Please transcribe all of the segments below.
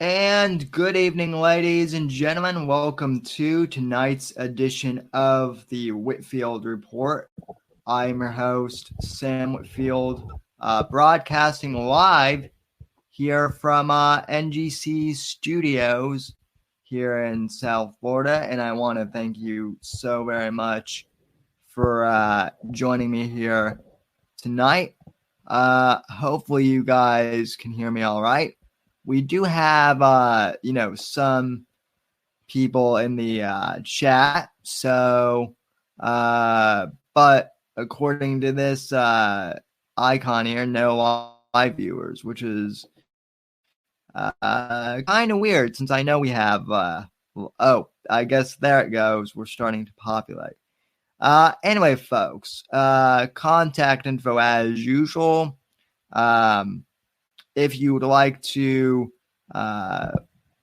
And good evening, ladies and gentlemen. Welcome to tonight's edition of the Whitfield Report. I'm your host, Sam Whitfield, broadcasting live here from NGC Studios here in South Florida. And I want to thank you so very much for joining me here tonight. Hopefully you guys can hear me all right. We do have, some people in the chat. So, but according to this icon here, no live viewers, which is kind of weird since I know we have, I guess there it goes. We're starting to populate. Anyway, folks, contact info as usual. If you would like to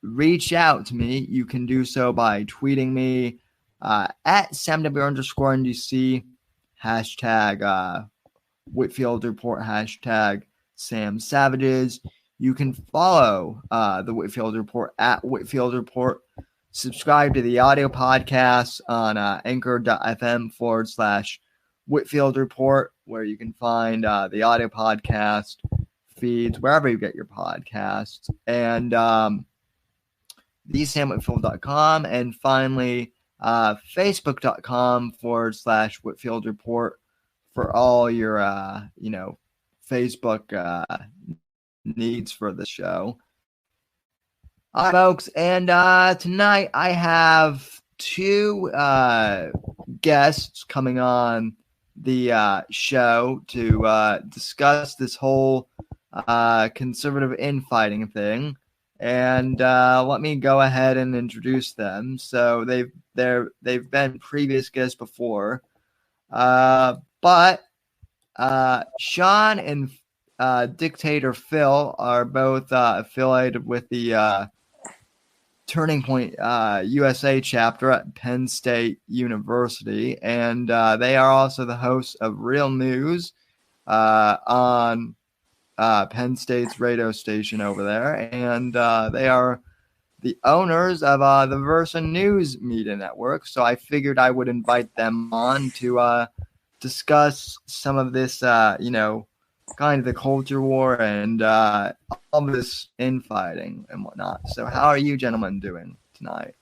reach out to me, you can do so by tweeting me at SamW_NDC, hashtag Whitfield Report, hashtag Sam Savages. You can follow the Whitfield Report at Whitfield Report. Subscribe to the audio podcast on anchor.fm/Whitfield Report, where you can find the audio podcast feeds wherever you get your podcasts, and thesamwhitfield.com, and finally facebook.com/Whitfield Report for all your Facebook needs for the show. All right, folks, and tonight I have two guests coming on the show to discuss this whole conservative infighting thing, and let me go ahead and introduce them. So they've been previous guests before, but Sean and Dictator Phil are both affiliated with the Turning Point USA chapter at Penn State University, and they are also the hosts of Real News on Penn State's radio station over there, and they are the owners of the Versa News Media Network. So I figured I would invite them on to discuss some of this, kind of the culture war and all this infighting and whatnot. So how are you gentlemen doing tonight?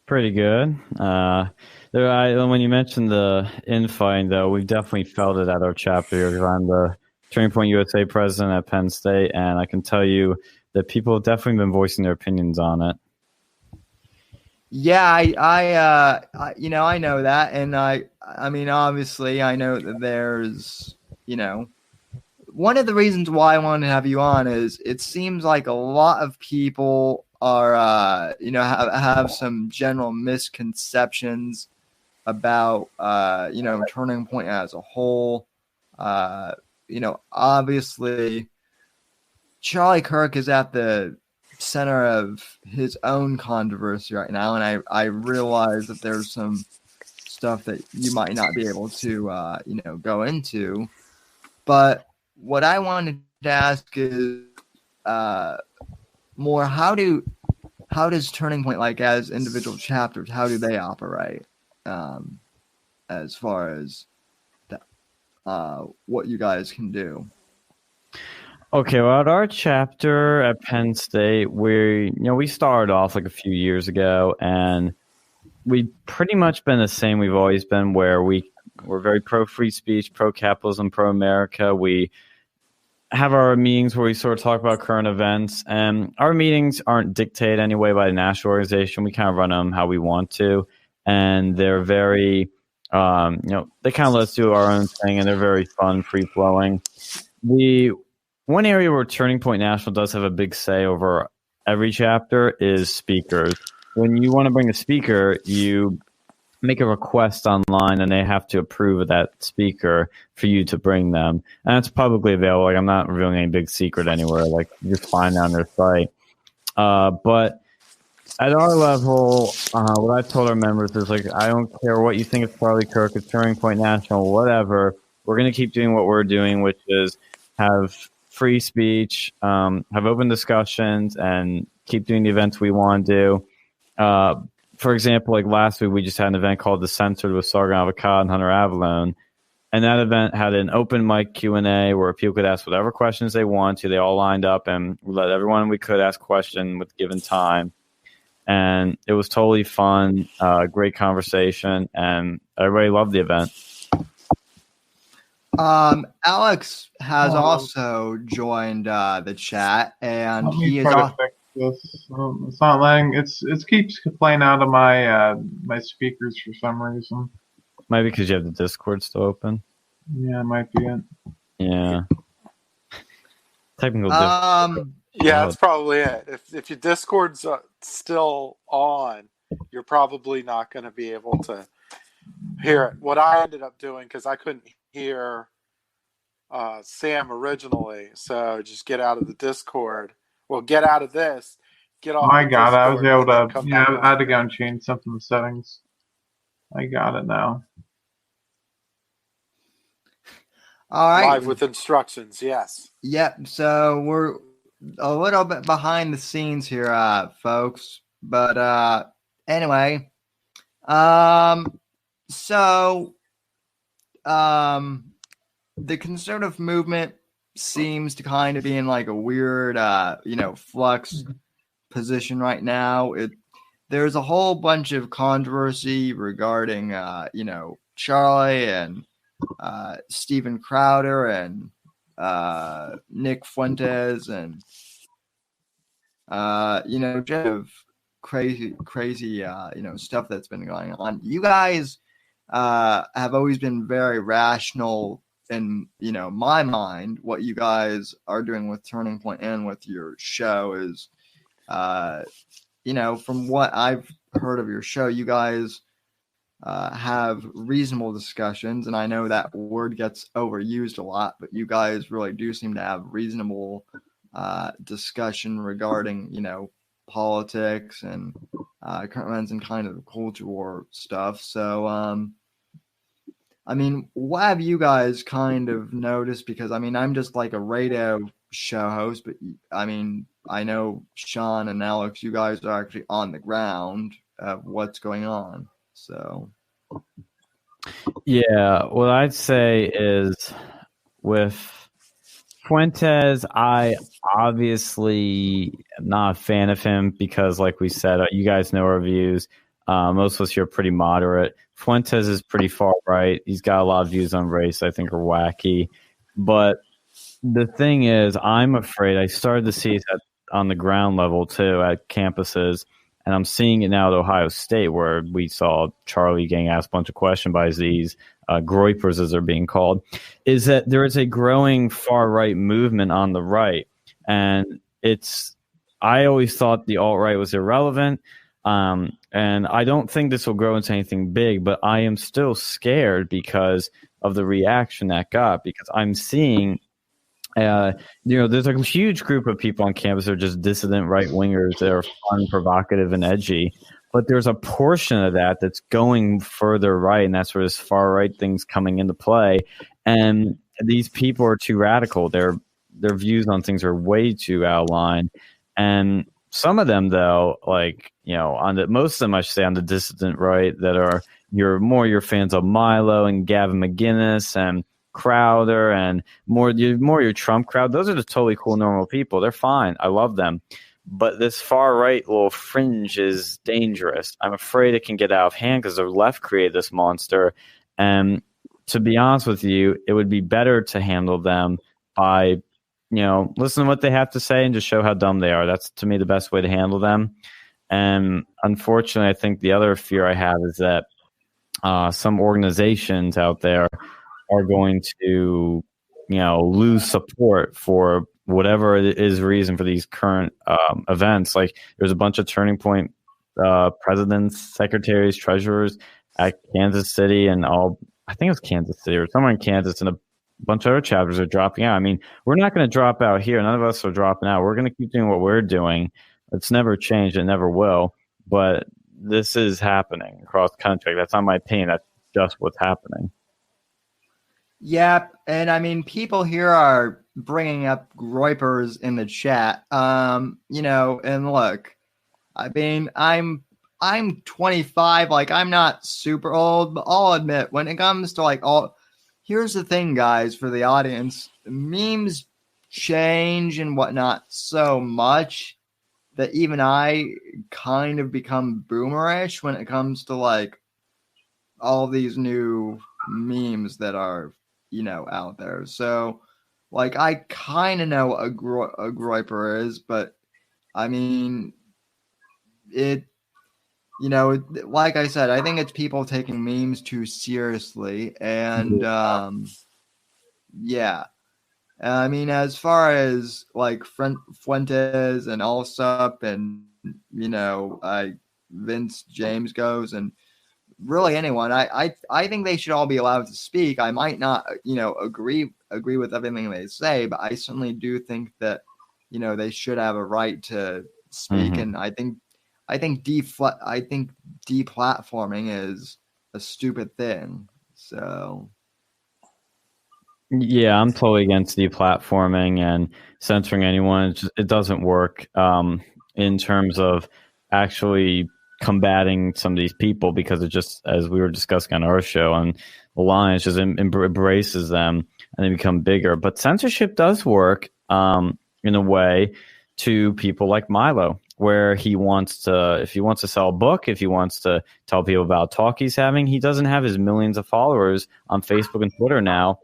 Pretty good. When you mentioned the infighting, though, we've definitely felt it at our chapter here. I'm the Turning Point USA president at Penn State, and I can tell you that people have definitely been voicing their opinions on it. Yeah, I know that, and I mean, obviously, I know that there's, one of the reasons why I wanted to have you on is it seems like a lot of people are, have some general misconceptions about, Turning Point as a whole. Obviously, Charlie Kirk is at the center of his own controversy right now, and I realize that there's some stuff that you might not be able to, go into. But what I wanted to ask is more, how does Turning Point, like as individual chapters, how do they operate as far as what you guys can do? Okay, well, at our chapter at Penn State, we started off like a few years ago, and we've pretty much been the same we've always been, where we're very pro-free speech, pro-capitalism, pro-America. We have our meetings where we sort of talk about current events, and our meetings aren't dictated anyway by the national organization. We kind of run them how we want to, and they're very, they kind of let us do our own thing, and they're very fun, free-flowing. One area where Turning Point National does have a big say over every chapter is speakers. When you want to bring a speaker, you make a request online, and they have to approve of that speaker for you to bring them. And it's publicly available. Like, I'm not revealing any big secret anywhere. Like, you just find it on their site. But at our level, what I've told our members is, like, I don't care what you think of Charlie Kirk, it's Turning Point National, whatever. We're going to keep doing what we're doing, which is have free speech, have open discussions, and keep doing the events we want to do. For example, like last week, we just had an event called The Censored with Sargon of Akkad and Hunter Avalone. And that event had an open mic Q&A where people could ask whatever questions they want to. They all lined up, and we let everyone we could ask a question with given time. And it was totally fun, great conversation, and everybody loved the event. Alex has also joined the chat, and he is try to fix this. It's not letting. It keeps playing out of my my speakers for some reason. Maybe because you have the Discord still open. Yeah, it might be it. Yeah. Technical difficulty. Yeah, that's probably it. If your Discord's still on, you're probably not going to be able to hear it. What I ended up doing, because I couldn't hear Sam originally, so just get out of the Discord. Well, get out of this. Get off. I got it. I was able to. Yeah, I had to go and change something in the settings. I got it now. All right. Live with instructions, yes. Yep. So we're a little bit behind the scenes here, folks. But anyway, so the conservative movement seems to kind of be in like a weird, flux position right now. There's a whole bunch of controversy regarding, Charlie and Steven Crowder and Nick Fuentes and just of crazy stuff that's been going on. You guys have always been very rational in my mind. What you guys are doing with Turning Point and with your show is from what I've heard of your show, you guys have reasonable discussions, and I know that word gets overused a lot, but you guys really do seem to have reasonable discussion regarding politics and current events and kind of culture war stuff. So what have you guys kind of noticed? Because I'm just like a radio show host, but I know Sean and Alex, you guys are actually on the ground of what's going on. So, yeah, what I'd say is with Fuentes, I obviously am not a fan of him because, like we said, you guys know our views. Most of us here are pretty moderate. Fuentes is pretty far right. He's got a lot of views on race I think are wacky. But the thing is, I'm afraid I started to see it on the ground level too at campuses. And I'm seeing it now at Ohio State, where we saw Charlie getting asked a bunch of questions by these groypers, as they're being called, is that there is a growing far-right movement on the right. And I always thought the alt-right was irrelevant. And I don't think this will grow into anything big, but I am still scared because of the reaction that got, because I'm seeing there's a huge group of people on campus that are just dissident right-wingers that are fun, provocative, and edgy. But there's a portion of that that's going further right, and that's where this far-right thing's coming into play. And these people are too radical. Their views on things are way too out of line. And some of them, though, most of them, I should say, on the dissident right, that are you're fans of Milo and Gavin McInnes and Crowder and more your Trump crowd. Those are the totally cool, normal people. They're fine. I love them. But this far right little fringe is dangerous. I'm afraid it can get out of hand because the left created this monster. And to be honest with you, it would be better to handle them by, listen to what they have to say and just show how dumb they are. That's, to me, the best way to handle them. And unfortunately, I think the other fear I have is that some organizations out there are going to, lose support for whatever it is reason for these current events. Like there's a bunch of Turning Point presidents, secretaries, treasurers at Kansas City and I think it was Kansas City or somewhere in Kansas, and a bunch of other chapters are dropping out. We're not going to drop out here. None of us are dropping out. We're going to keep doing what we're doing. It's never changed. It never will. But this is happening across the country. That's not my opinion. That's just what's happening. Yep. And people here are bringing up groypers in the chat. You know, and look, I mean, I'm 25. Like, I'm not super old, but I'll admit, when it comes to like all, here's the thing, guys, for the audience, memes change and whatnot so much that even I kind of become boomerish when it comes to like all these new memes that are, you know, out there. So, like, I kind of know what a groyper is, but I mean, it, you know, like I said, I think it's people taking memes too seriously, and yeah. I mean, as far as like Fuentes and Allsup and, you know, Vince James goes, and really anyone, I think they should all be allowed to speak. I might not, you know, agree with everything they say, but I certainly do think that, you know, they should have a right to speak. And I think deplatforming is a stupid thing. So. Yeah, I'm totally against deplatforming and censoring anyone. It doesn't work in terms of actually combating some of these people, because it just, as we were discussing on our show on the line, it just embraces them and they become bigger. But censorship does work in a way to people like Milo, where he wants to, if he wants to sell a book, if he wants to tell people about a talk he's having, he doesn't have his millions of followers on Facebook and Twitter now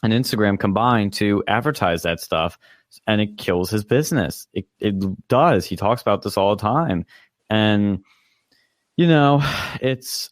and Instagram combined to advertise that stuff, and it kills his business. It does. He talks about this all the time. And, you know,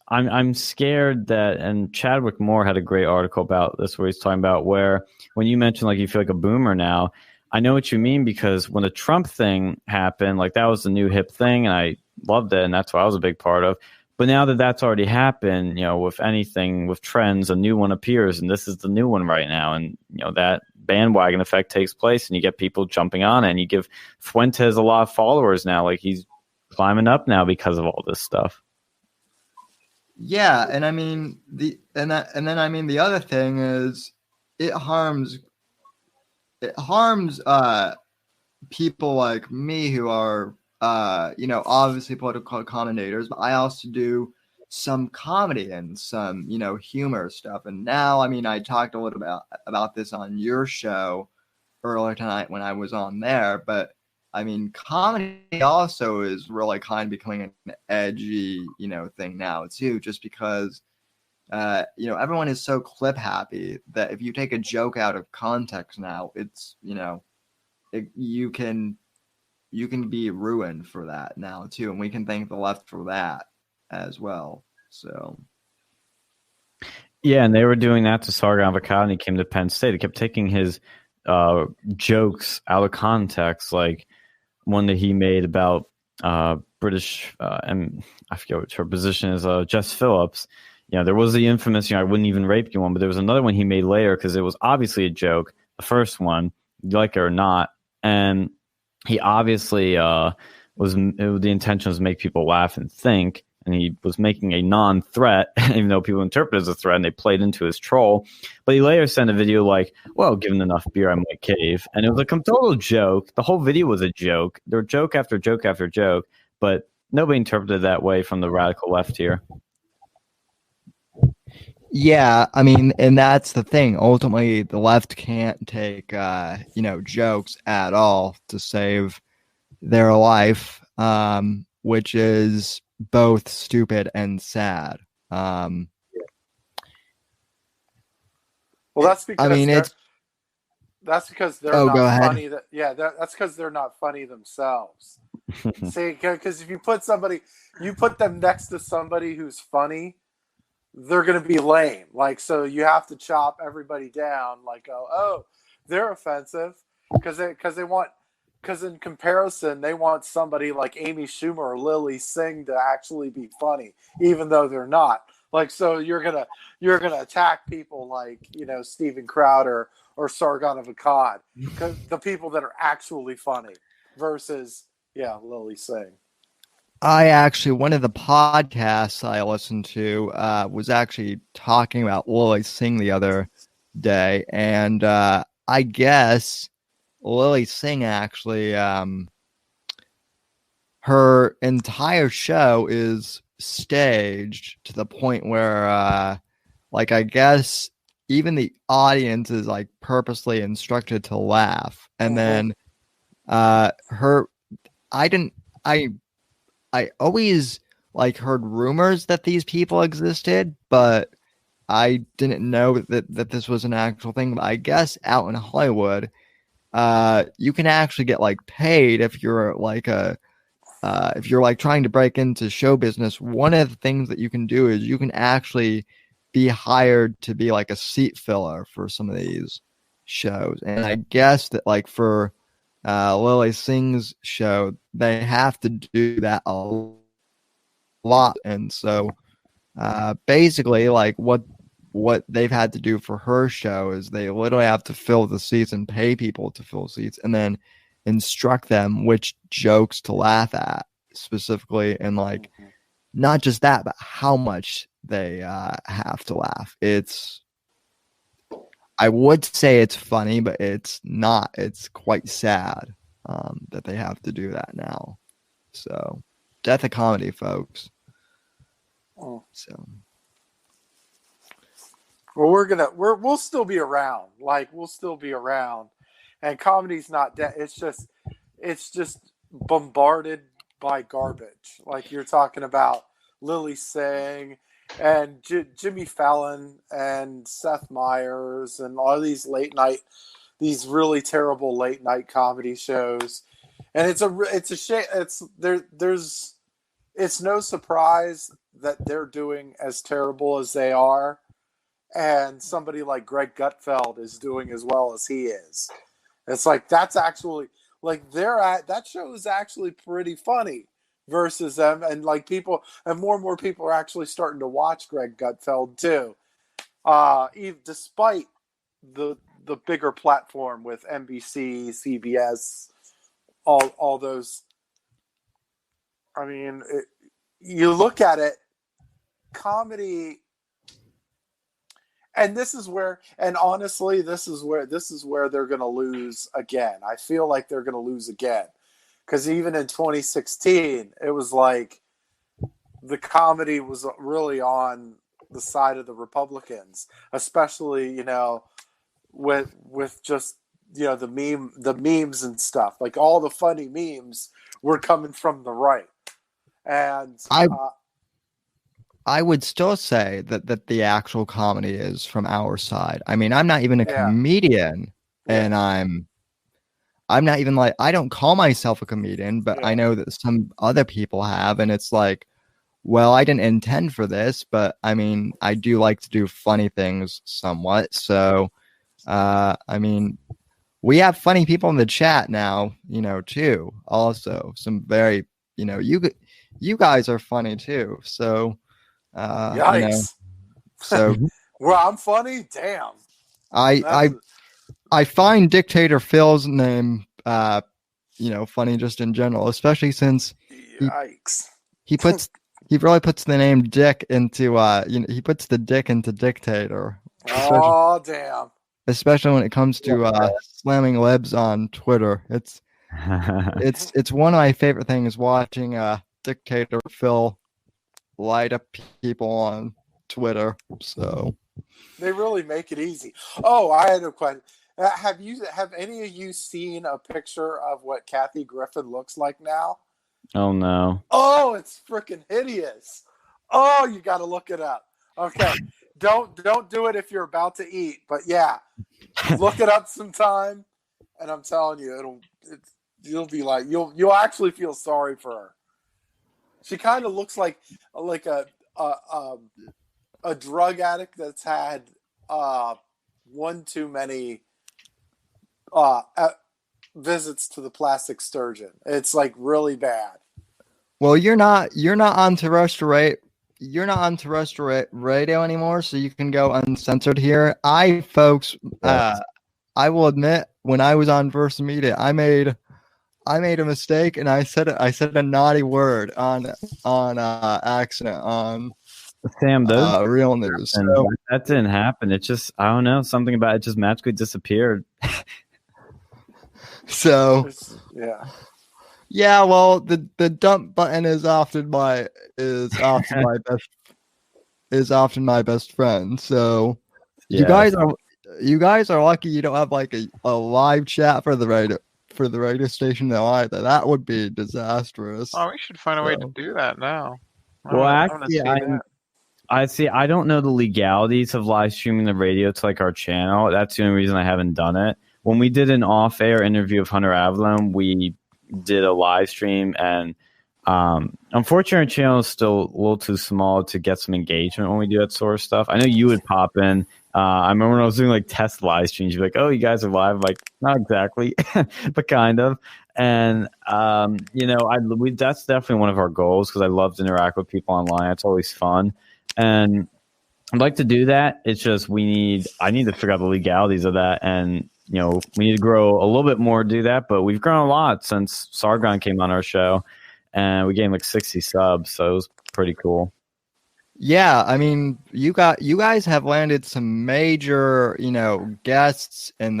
I'm scared that, and Chadwick Moore had a great article about this where he's talking about where, when you mentioned like you feel like a boomer now, I know what you mean, because when the Trump thing happened, like that was the new hip thing and I loved it, and that's what I was a big part of. But now that that's already happened, you know, with anything, with trends, a new one appears, and this is the new one right now. And, you know, that bandwagon effect takes place, and you get people jumping on it, and you give Fuentes a lot of followers now. Like, he's climbing up now because of all this stuff. Yeah, and I mean the other thing is it harms people like me who are you know, obviously political commentators, but I also do some comedy and some, you know, humor stuff. And now, I mean, I talked a little about this on your show earlier tonight when I was on there, but I mean, comedy also is really kind of becoming an edgy, you know, thing now too, just because, you know, everyone is so clip happy that if you take a joke out of context now, it's, you know, you can be ruined for that now too, and we can thank the left for that as well. So yeah, and they were doing that to Sargon of Akkad, and he came to Penn State. They kept taking his jokes out of context, like one that he made about British, and I forget what her position is, Jess Phillips. You know, there was the infamous, you know, I wouldn't even rape you one, but there was another one he made later because it was obviously a joke. The first one, you like it or not, and he obviously the intention was to make people laugh and think, and he was making a non-threat, even though people interpret it as a threat, and they played into his troll. But he later sent a video like, well, given enough beer, I might cave. And it was a total joke. The whole video was a joke. There were joke after joke after joke, but nobody interpreted it that way from the radical left here. yeah, I mean, and that's the thing. Ultimately, the left can't take, you know, jokes at all to save their life, which is both stupid and sad. Well, that's because I mean, that's because they're go not ahead. funny. That's because they're not funny themselves. See, because if you put them next to somebody who's funny, they're going to be lame. Like, so you have to chop everybody down. Like, oh, they're offensive because in comparison, they want somebody like Amy Schumer or Lily Singh to actually be funny, even though they're not. Like, so you're gonna attack people like, you know, Steven Crowder or Sargon of Akkad, because the people that are actually funny versus Lily Singh. I actually, one of the podcasts I listened to was actually talking about Lily Singh the other day, and I I guess Lily Singh actually, her entire show is staged to the point where, like, I guess even the audience is like purposely instructed to laugh, and then her, I always like heard rumors that these people existed, but I didn't know that this was an actual thing. But I guess out in Hollywood, you can actually get like paid if you're like if you're like trying to break into show business. One of the things that you can do is you can actually be hired to be like a seat filler for some of these shows. And I guess that like for Lily Singh's show, they have to do that a lot. And so basically like what they've had to do for her show is they literally have to fill the seats and pay people to fill seats and then instruct them which jokes to laugh at specifically, and like not just that, but how much they have to laugh. I would say it's funny, but it's not. It's quite sad that they have to do that now. So, death of comedy, folks. So, well, we'll still be around. Like, we'll still be around, and comedy's not dead. It's just bombarded by garbage. Like you're talking about Lily Singh and Jimmy Fallon and Seth Meyers and all these these really terrible late night comedy shows. And it's a shame. It's no surprise that they're doing as terrible as they are, and somebody like Greg Gutfeld is doing as well as he is. It's like that's actually like that show is actually pretty funny versus them, and like people and more people are actually starting to watch Greg Gutfeld too, despite the bigger platform with NBC, CBS, all those. I mean, you look at it, comedy. And honestly, this is where they're going to lose again. I feel like they're going to lose again. Because even in 2016, it was like the comedy was really on the side of the Republicans, especially, with just, the memes and stuff. Like all the funny memes were coming from the right. And I would still say that the actual comedy is from our side. I mean, I'm not even a comedian, and I'm not even like, I don't call myself a comedian, but I know that some other people have, and it's like, well, I didn't intend for this, but I mean, I do like to do funny things somewhat. So, I mean, we have funny people in the chat now, too. Also, some very, you guys are funny too. So. Yikes! So, well, I'm funny. Damn. I find Dictator Phil's name, funny just in general, especially since yikes. He really puts the name Dick into he puts the Dick into Dictator. Oh damn! Especially when it comes to slamming libs on Twitter. It's one of my favorite things watching Dictator Phil light up people on Twitter. So they really make it easy. Oh, I had a question. Have any of you seen a picture of what Kathy Griffin looks like now? Oh no. Oh, it's freaking hideous. Oh, you got to look it up. Okay. Don't do it if you're about to eat, but yeah. Look it up sometime, and I'm telling you you'll be like you'll actually feel sorry for her. She kind of looks like a drug addict that's had one too many visits to the plastic surgeon. It's like really bad. Well, you're not on terrestrial radio anymore, so you can go uncensored here. I will admit, when I was on Versa Media, I made a mistake, and I said a naughty word on accident Sam, those real news. and So, that didn't happen. It just, I don't know, something about it just magically disappeared. so Yeah. yeah, well, the dump button is often my best friend. So you Yeah. guys are lucky you don't have like a live chat for the radio station now either. That would be disastrous. Oh, we should find a way to do that now. Well, I'm gonna actually, see that. I see. I don't know the legalities of live streaming the radio to like our channel. That's the only reason I haven't done it. When we did an off-air interview of Hunter Avalon, we did a live stream, and unfortunately, our channel is still a little too small to get some engagement when we do that sort of stuff. I know you would pop in. I remember when I was doing like test live streams, you'd be like, "Oh, you guys are live." I'm like, not exactly, but kind of. And that's definitely one of our goals because I love to interact with people online. It's always fun, and I'd like to do that. It's just I need to figure out the legalities of that, and we need to grow a little bit more to do that. But we've grown a lot since Sargon came on our show, and we gained like 60 subs, so it was pretty cool. Yeah, I mean, you guys have landed some major, guests in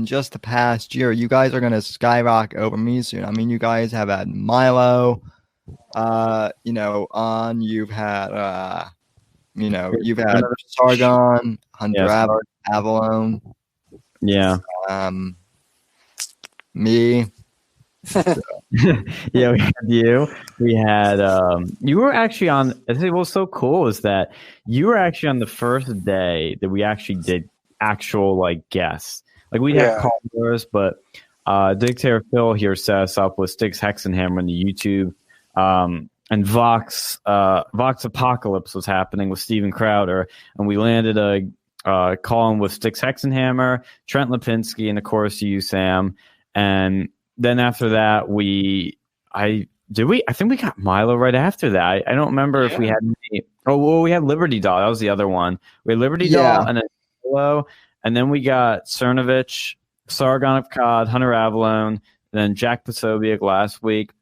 just the past year. You guys are gonna skyrocket over me soon. I mean, you guys have had Milo, on. You've had, you've had Sargon, Hunter Avalon. Yeah. Me. Yeah, we had you. We had you were actually on. I think what's so cool is that you were actually on the first day that we actually did actual like guests. Like we had callers, but Dictator Phil here set us up with Styx Hexenhammer on the YouTube, and Vox Apocalypse was happening with Steven Crowder, and we landed a call-in with Styx Hexenhammer, Trent Lipinski, and of course you, Sam, and then after that, I think we got Milo right after that. I don't remember if we had any. Oh, well, we had Liberty Doll. That was the other one. We had Liberty Doll and then Milo, and then we got Cernovich, Sargon of Akkad, Hunter Avalon, then Jack Posobiec last week,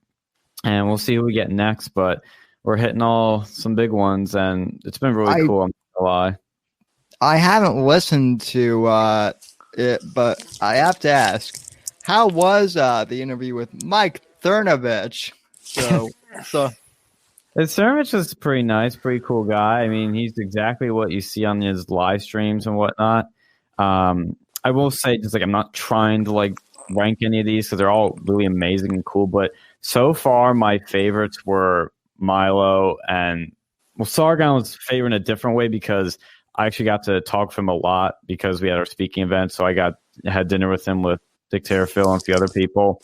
and we'll see who we get next. But we're hitting some big ones, and it's been really cool. I'm not gonna lie. I haven't listened to it, but I have to ask. How was the interview with Mike Cernovich? So Cernovich is pretty nice, pretty cool guy. I mean, he's exactly what you see on his live streams and whatnot. I will say, just like I'm not trying to like rank any of these because they're all really amazing and cool. But so far, my favorites were Milo and Sargon was favorite in a different way because I actually got to talk to him a lot because we had our speaking event. So I had dinner with him with Dictator Phil and a few other people,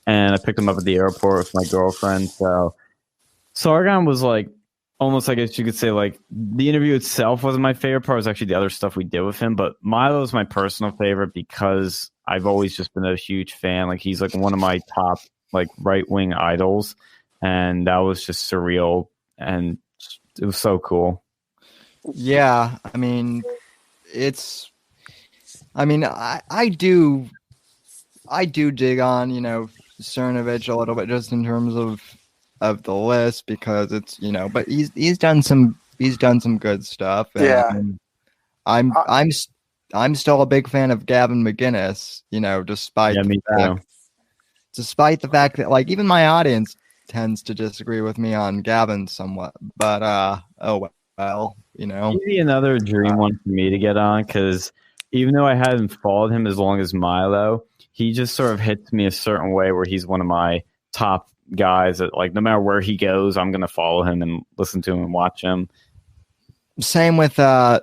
and I picked him up at the airport with my girlfriend. So Sargon was like almost, I guess you could say, like the interview itself wasn't my favorite part. It was actually the other stuff we did with him. But Milo is my personal favorite because I've always just been a huge fan. Like he's like one of my top like right wing idols, and that was just surreal, and it was so cool. Yeah, I mean, I do dig on, Cernovich a little bit just in terms of the list because it's, but he's done some good stuff. And I'm still a big fan of Gavin McGinnis, despite the fact that like even my audience tends to disagree with me on Gavin somewhat, but oh well, Maybe another dream one for me to get on because even though I hadn't followed him as long as Milo, he just sort of hits me a certain way where he's one of my top guys that like no matter where he goes, I'm gonna follow him and listen to him and watch him. Same with Joe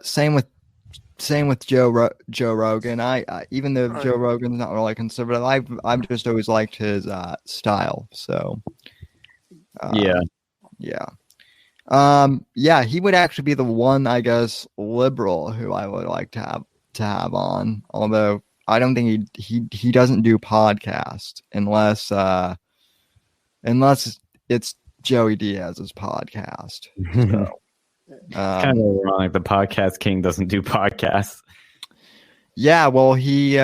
Rogan. I even though Joe Rogan's not really conservative, I've just always liked his style. So yeah. He would actually be the one, I guess, liberal who I would like to have on. Although I don't think he doesn't do podcast unless it's Joey Diaz's podcast. So, kind of ironic. The podcast king doesn't do podcasts. Yeah, well, he he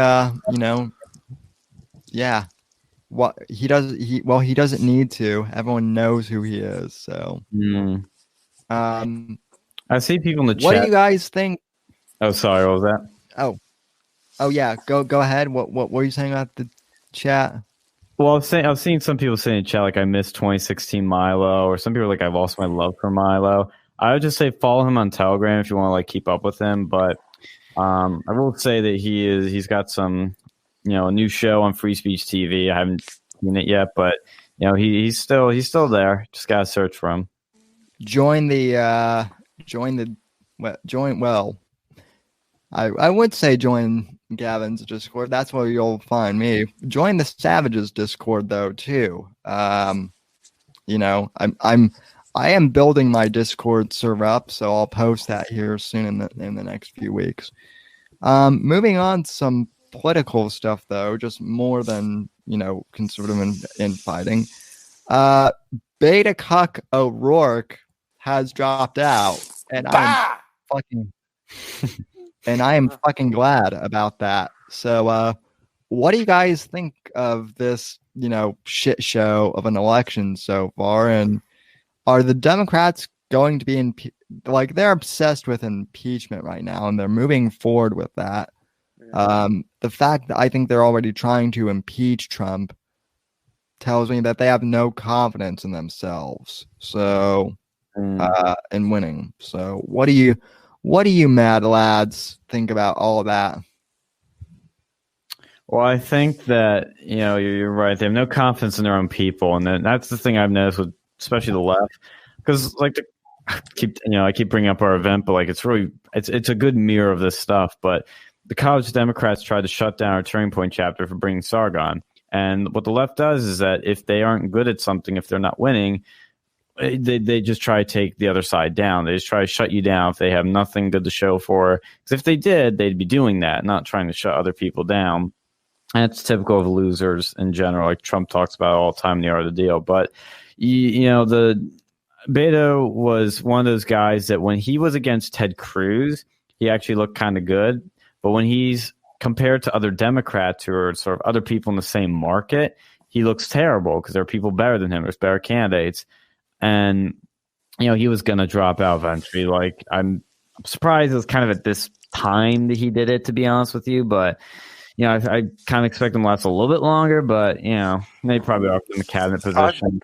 doesn't need to. Everyone knows who he is. So, I see people in the chat. What do you guys think? Oh, sorry, what was that? Oh yeah, go ahead. What were you saying about the chat? Well, I've seen some people saying in chat like I missed 2016 Milo, or some people are like I've lost my love for Milo. I would just say follow him on Telegram if you want to like keep up with him. But I will say that he's got some, a new show on Free Speech TV. I haven't seen it yet, but he's still there. Just gotta search for him. I would say join Gavin's Discord. That's where you'll find me. Join the Savages Discord though too. I am building my Discord server up, so I'll post that here soon in the next few weeks. Moving on to some political stuff though, just more than conservative infighting. Beta Cuck O'Rourke has dropped out, and I am fucking glad about that. So, what do you guys think of this, shit show of an election so far? And are the Democrats going to be they're obsessed with impeachment right now, and they're moving forward with that. Yeah. The fact that I think they're already trying to impeach Trump tells me that they have no confidence in themselves. So, in winning. So, what do you mad lads think about all of that? Well, I think that you're right. They have no confidence in their own people, and that's the thing I've noticed with especially the left, because I keep bringing up our event, but it's a good mirror of this stuff. But the college Democrats tried to shut down our Turning Point chapter for bringing Sargon, and what the left does is that if they aren't good at something, if they're not winning, they just try to take the other side down. They just try to shut you down if they have nothing good to show for. Because if they did, they'd be doing that, not trying to shut other people down. And it's typical of losers in general, like Trump talks about all the time in The Art of the Deal. But the Beto was one of those guys that when he was against Ted Cruz, he actually looked kind of good. But when he's compared to other Democrats who are sort of other people in the same market, he looks terrible because there are people better than him. There's better candidates. And, he was going to drop out eventually. I'm surprised it was kind of at this time that he did it, to be honest with you. But, I kind of expect him to last a little bit longer. But, they probably are in the cabinet position.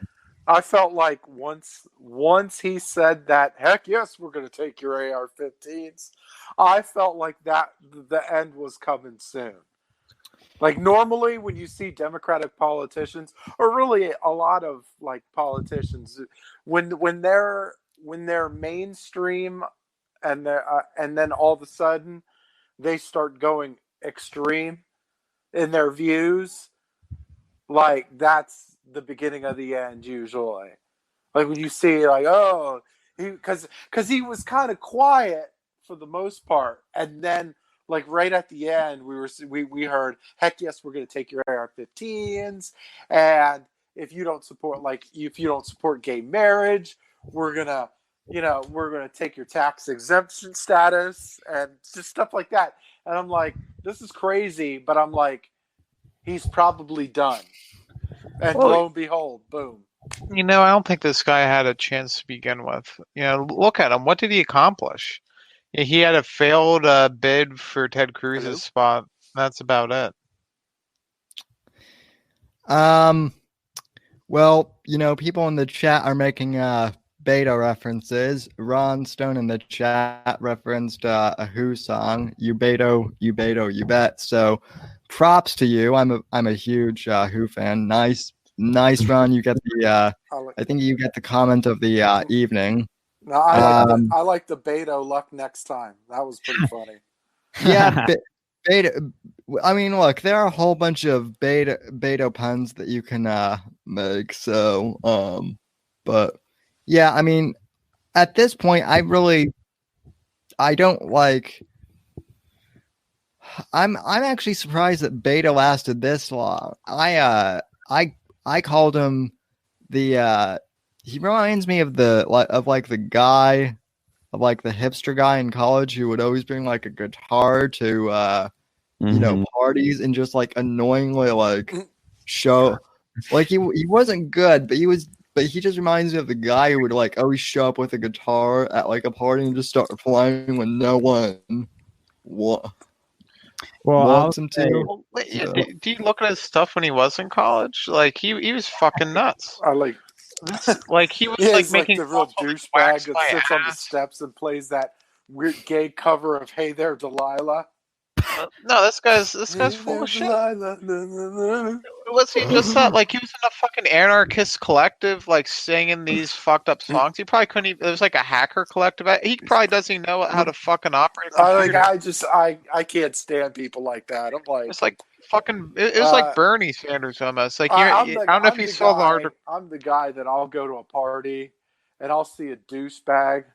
I felt like once he said that, heck yes, we're going to take your AR-15s, I felt like that the end was coming soon. Like normally when you see Democratic politicians, or really a lot of politicians, when they're mainstream and then all of a sudden they start going extreme in their views, that's the beginning of the end usually. Like when you see because he was kind of quiet for the most part, and then right at the end we heard, heck yes, we're going to take your AR-15s, and if you don't support gay marriage, we're gonna take your tax exemption status and just stuff like that. And I'm like, this is crazy, but I'm like, he's probably done. And lo and behold, boom. I don't think this guy had a chance to begin with. Look at him. What did he accomplish? He had a failed bid for Ted Cruz's spot. That's about it. Well, people in the chat are making Beto references. Ron Stone in the chat referenced a Who song, "You Beto, you Beto, you bet." So, props to you. I'm a huge Who fan. Nice, Ron. You get the I think you get the comment of the evening. No, I like the Beto luck next time. That was pretty funny. Yeah, Beto. I mean, look, there are a whole bunch of Beto puns that you can make. So, but yeah, I mean, at this point, I don't like. I'm actually surprised that Beto lasted this long. I called him the. He reminds me of the guy, of the hipster guy in college who would always bring a guitar to parties and just annoyingly show he wasn't good, but he was but he just reminds me of the guy who would like always show up with a guitar at like a party and just start playing when no one wants him to. Well, do you look at his stuff when he was in college? Like he was fucking nuts. I like. Like he was Yeah, like he's making the real douchebag that sits on the steps and plays that weird gay cover of "Hey There, Delilah." No, this guy's full of shit. Was he just like he was in a fucking anarchist collective, like singing these fucked up songs? He probably couldn't even. It was like a hacker collective. He probably doesn't even know how to fucking operate. I can't stand people like that. I'm like, it's like fucking. It was like Bernie Sanders almost. Like I don't know if you saw the article. I'm the guy that I'll go to a party and I'll see a douchebag.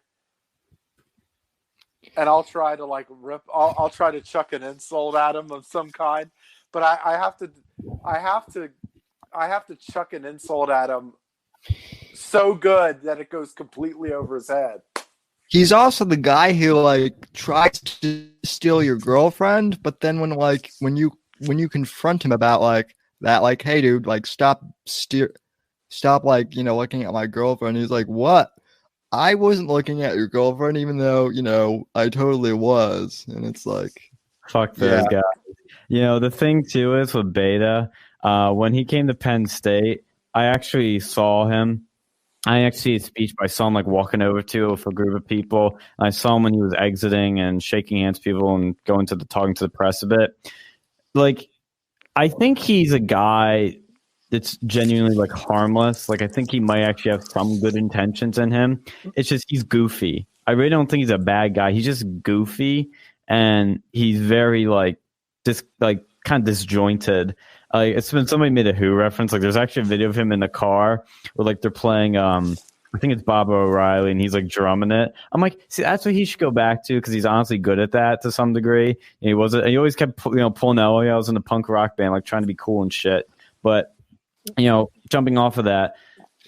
And I'll try to like I'll try to chuck an insult at him of some kind, but I have to chuck an insult at him so good that it goes completely over his head. He's also the guy who like tries to steal your girlfriend, but then when you confront him about like that, like, hey dude, like stop like, you know, looking at my girlfriend, he's like, what? I wasn't looking at your girlfriend, even though, you know, I totally was. And it's like, fuck those guys. You know, the thing too is with Beta, when he came to Penn State, I actually saw him. I actually had a speech, but I saw him like walking over to with a group of people. And I saw him when he was exiting and shaking hands with people and talking to the press a bit. Like, I think he's a guy that's genuinely like harmless. Like I think he might actually have some good intentions in him. It's just he's goofy. I really don't think he's a bad guy. He's just goofy and he's very like kind of disjointed. It's been somebody made a Who reference. Like there's actually a video of him in the car where like they're playing I think it's Bob O'Reilly and he's like drumming it. I'm like, see, that's what he should go back to because he's honestly good at that to some degree. And he always kept pulling out. Oh yeah, I was in a punk rock band, like trying to be cool and shit. But you know, jumping off of that,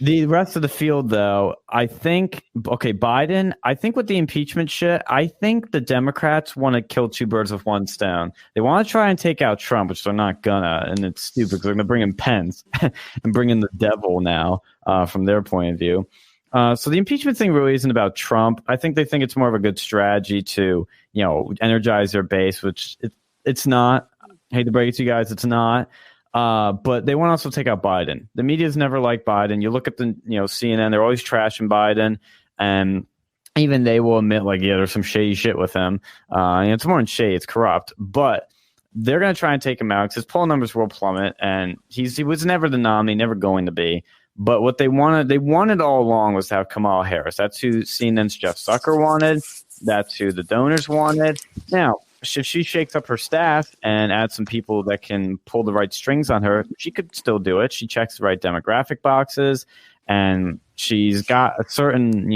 the rest of the field, though, I think, Biden, I think with the impeachment shit, I think the Democrats want to kill two birds with one stone. They want to try and take out Trump, which they're not gonna, and it's stupid because they're going to bring in Pence and bring in the devil now from their point of view. So the impeachment thing really isn't about Trump. I think they think it's more of a good strategy to, you know, energize their base, which it's not. I hate to break it to you guys, it's not. But they want to also take out Biden. The media's never liked Biden. You look at the, you know, CNN, they're always trashing Biden, and even they will admit, like, yeah, there's some shady shit with him. And it's more than shady, it's corrupt. But they're going to try and take him out because his poll numbers will plummet, and he was never the nominee, never going to be. But what they wanted all along was to have Kamala Harris. That's who CNN's Jeff Zucker wanted. That's who the donors wanted. Now, if she shakes up her staff and adds some people that can pull the right strings on her, she could still do it. She checks the right demographic boxes, and she's got a certain,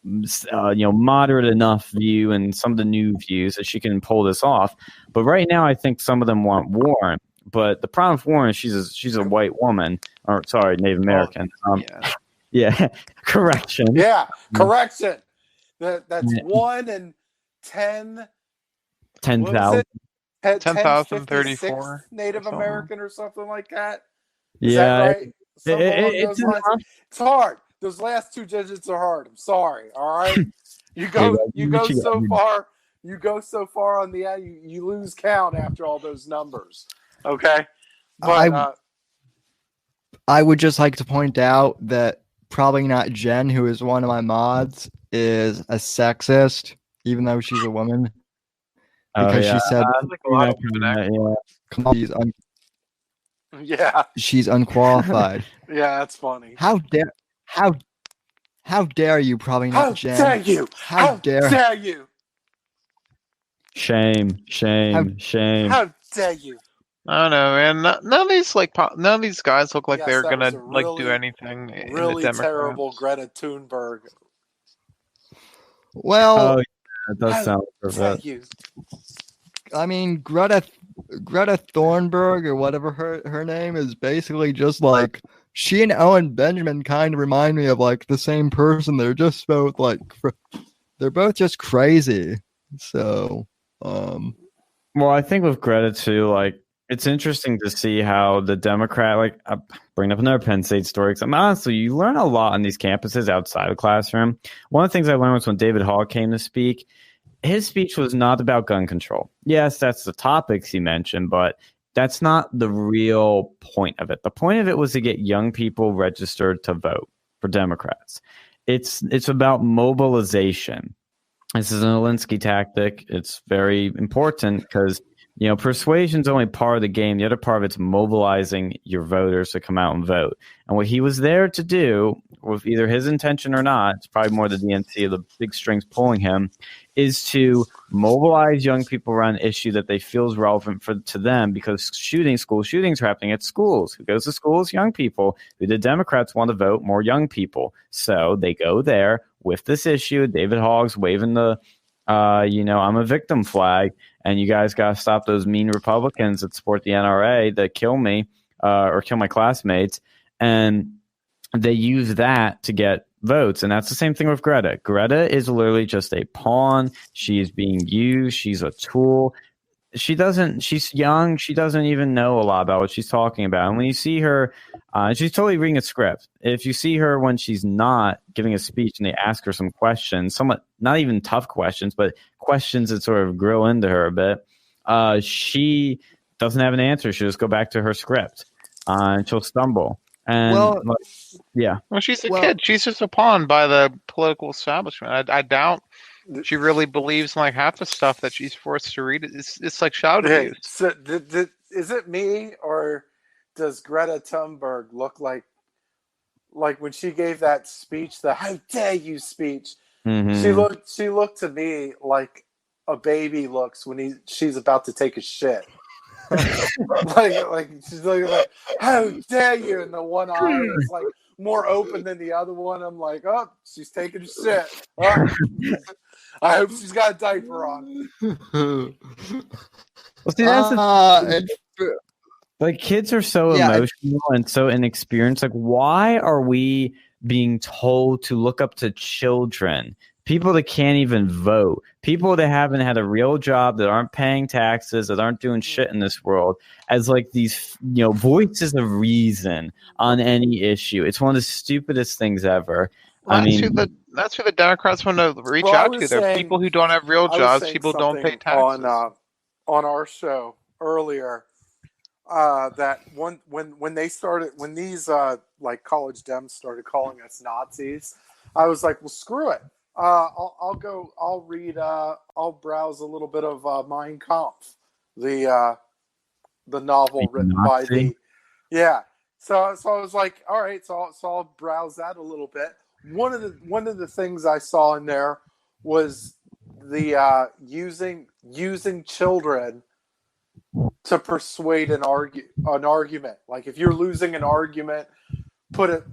moderate enough view and some of the new views that she can pull this off. But right now, I think some of them want Warren. But the problem with Warren is she's a white woman, or sorry, Native American. Yeah, correction. Yeah, correction. That's 1 in 10. 10,000. 10,034 Native American or something like that. Is that right? It's hard. Those last two digits are hard. I'm sorry. All right. You go so far. You go so far on the end, you lose count after all those numbers. Okay. But I would just like to point out that probably not Jen, who is one of my mods, is a sexist, even though she's a woman. Because she said, she's unqualified. Yeah, that's funny. How dare you? Probably not Jen. How dare you? How dare you? Shame. How dare you? I don't know, man. None of these guys look like they're gonna do anything. Really terrible Greta Thunberg. Well, that does sound perfect. I mean, Greta Thunberg or whatever her name is basically just like she and Owen Benjamin kind of remind me of like the same person. They're just both they're both just crazy. So, well, I think with Greta too, like It's interesting to see how the Democrat, like, bring up another Penn State story. Because honestly, you learn a lot on these campuses outside the classroom. One of the things I learned was when David Hogg came to speak, his speech was not about gun control. Yes, that's the topics he mentioned, but that's not the real point of it. The point of it was to get young people registered to vote for Democrats. It's about mobilization. This is an Alinsky tactic. It's very important because, you know, persuasion's only part of the game. The other part of it's mobilizing your voters to come out and vote. And what he was there to do, with either his intention or not, it's probably more the DNC, the big strings pulling him, is to mobilize young people around an issue that they feel is relevant to them, because school shootings are happening at schools. Who goes to schools? Young people. Who the Democrats want to vote? More young people. So they go there with this issue. David Hogg's waving the, I'm a victim flag, and you guys got to stop those mean Republicans that support the NRA that kill me or kill my classmates. And they use that to get votes. And that's the same thing with Greta. Greta is literally just a pawn. She is being used. She's a tool. She's young. She doesn't even know a lot about what she's talking about. And when you see her, she's totally reading a script. If you see her when she's not giving a speech and they ask her some questions, somewhat not even tough questions, but questions that sort of grill into her a bit, she doesn't have an answer. She'll just go back to her script and she'll stumble. And Well, she's a kid. She's just a pawn by the political establishment. I doubt she really believes in like half the stuff that she's forced to read. It's like child abuse. So is it me, or does Greta Thunberg look like when she gave that speech, the "How dare you" speech? Mm-hmm. She looked to me like a baby looks when she's about to take a shit. like she's like, "How dare you?" And the one eye is like more open than the other one. I'm like, oh, she's taking a shit. Oh. I hope she's got a diaper on. Well, see, that's like, kids are so emotional and so inexperienced. Like, why are we being told to look up to children? People that can't even vote, people that haven't had a real job, that aren't paying taxes, that aren't doing shit in this world, as like these, voices of reason on any issue. It's one of the stupidest things ever. Well, that's who the Democrats want to reach out to. They're people who don't have real jobs, people who don't pay taxes. On our show earlier, that when these like college Dems started calling us Nazis, I was like, well, screw it. I'll browse a little bit of Mein Kampf, the novel written by the. So I was like, all right, so I'll browse that a little bit. One of the things I saw in there was the using children to persuade an argument. Like, if you're losing an argument, put it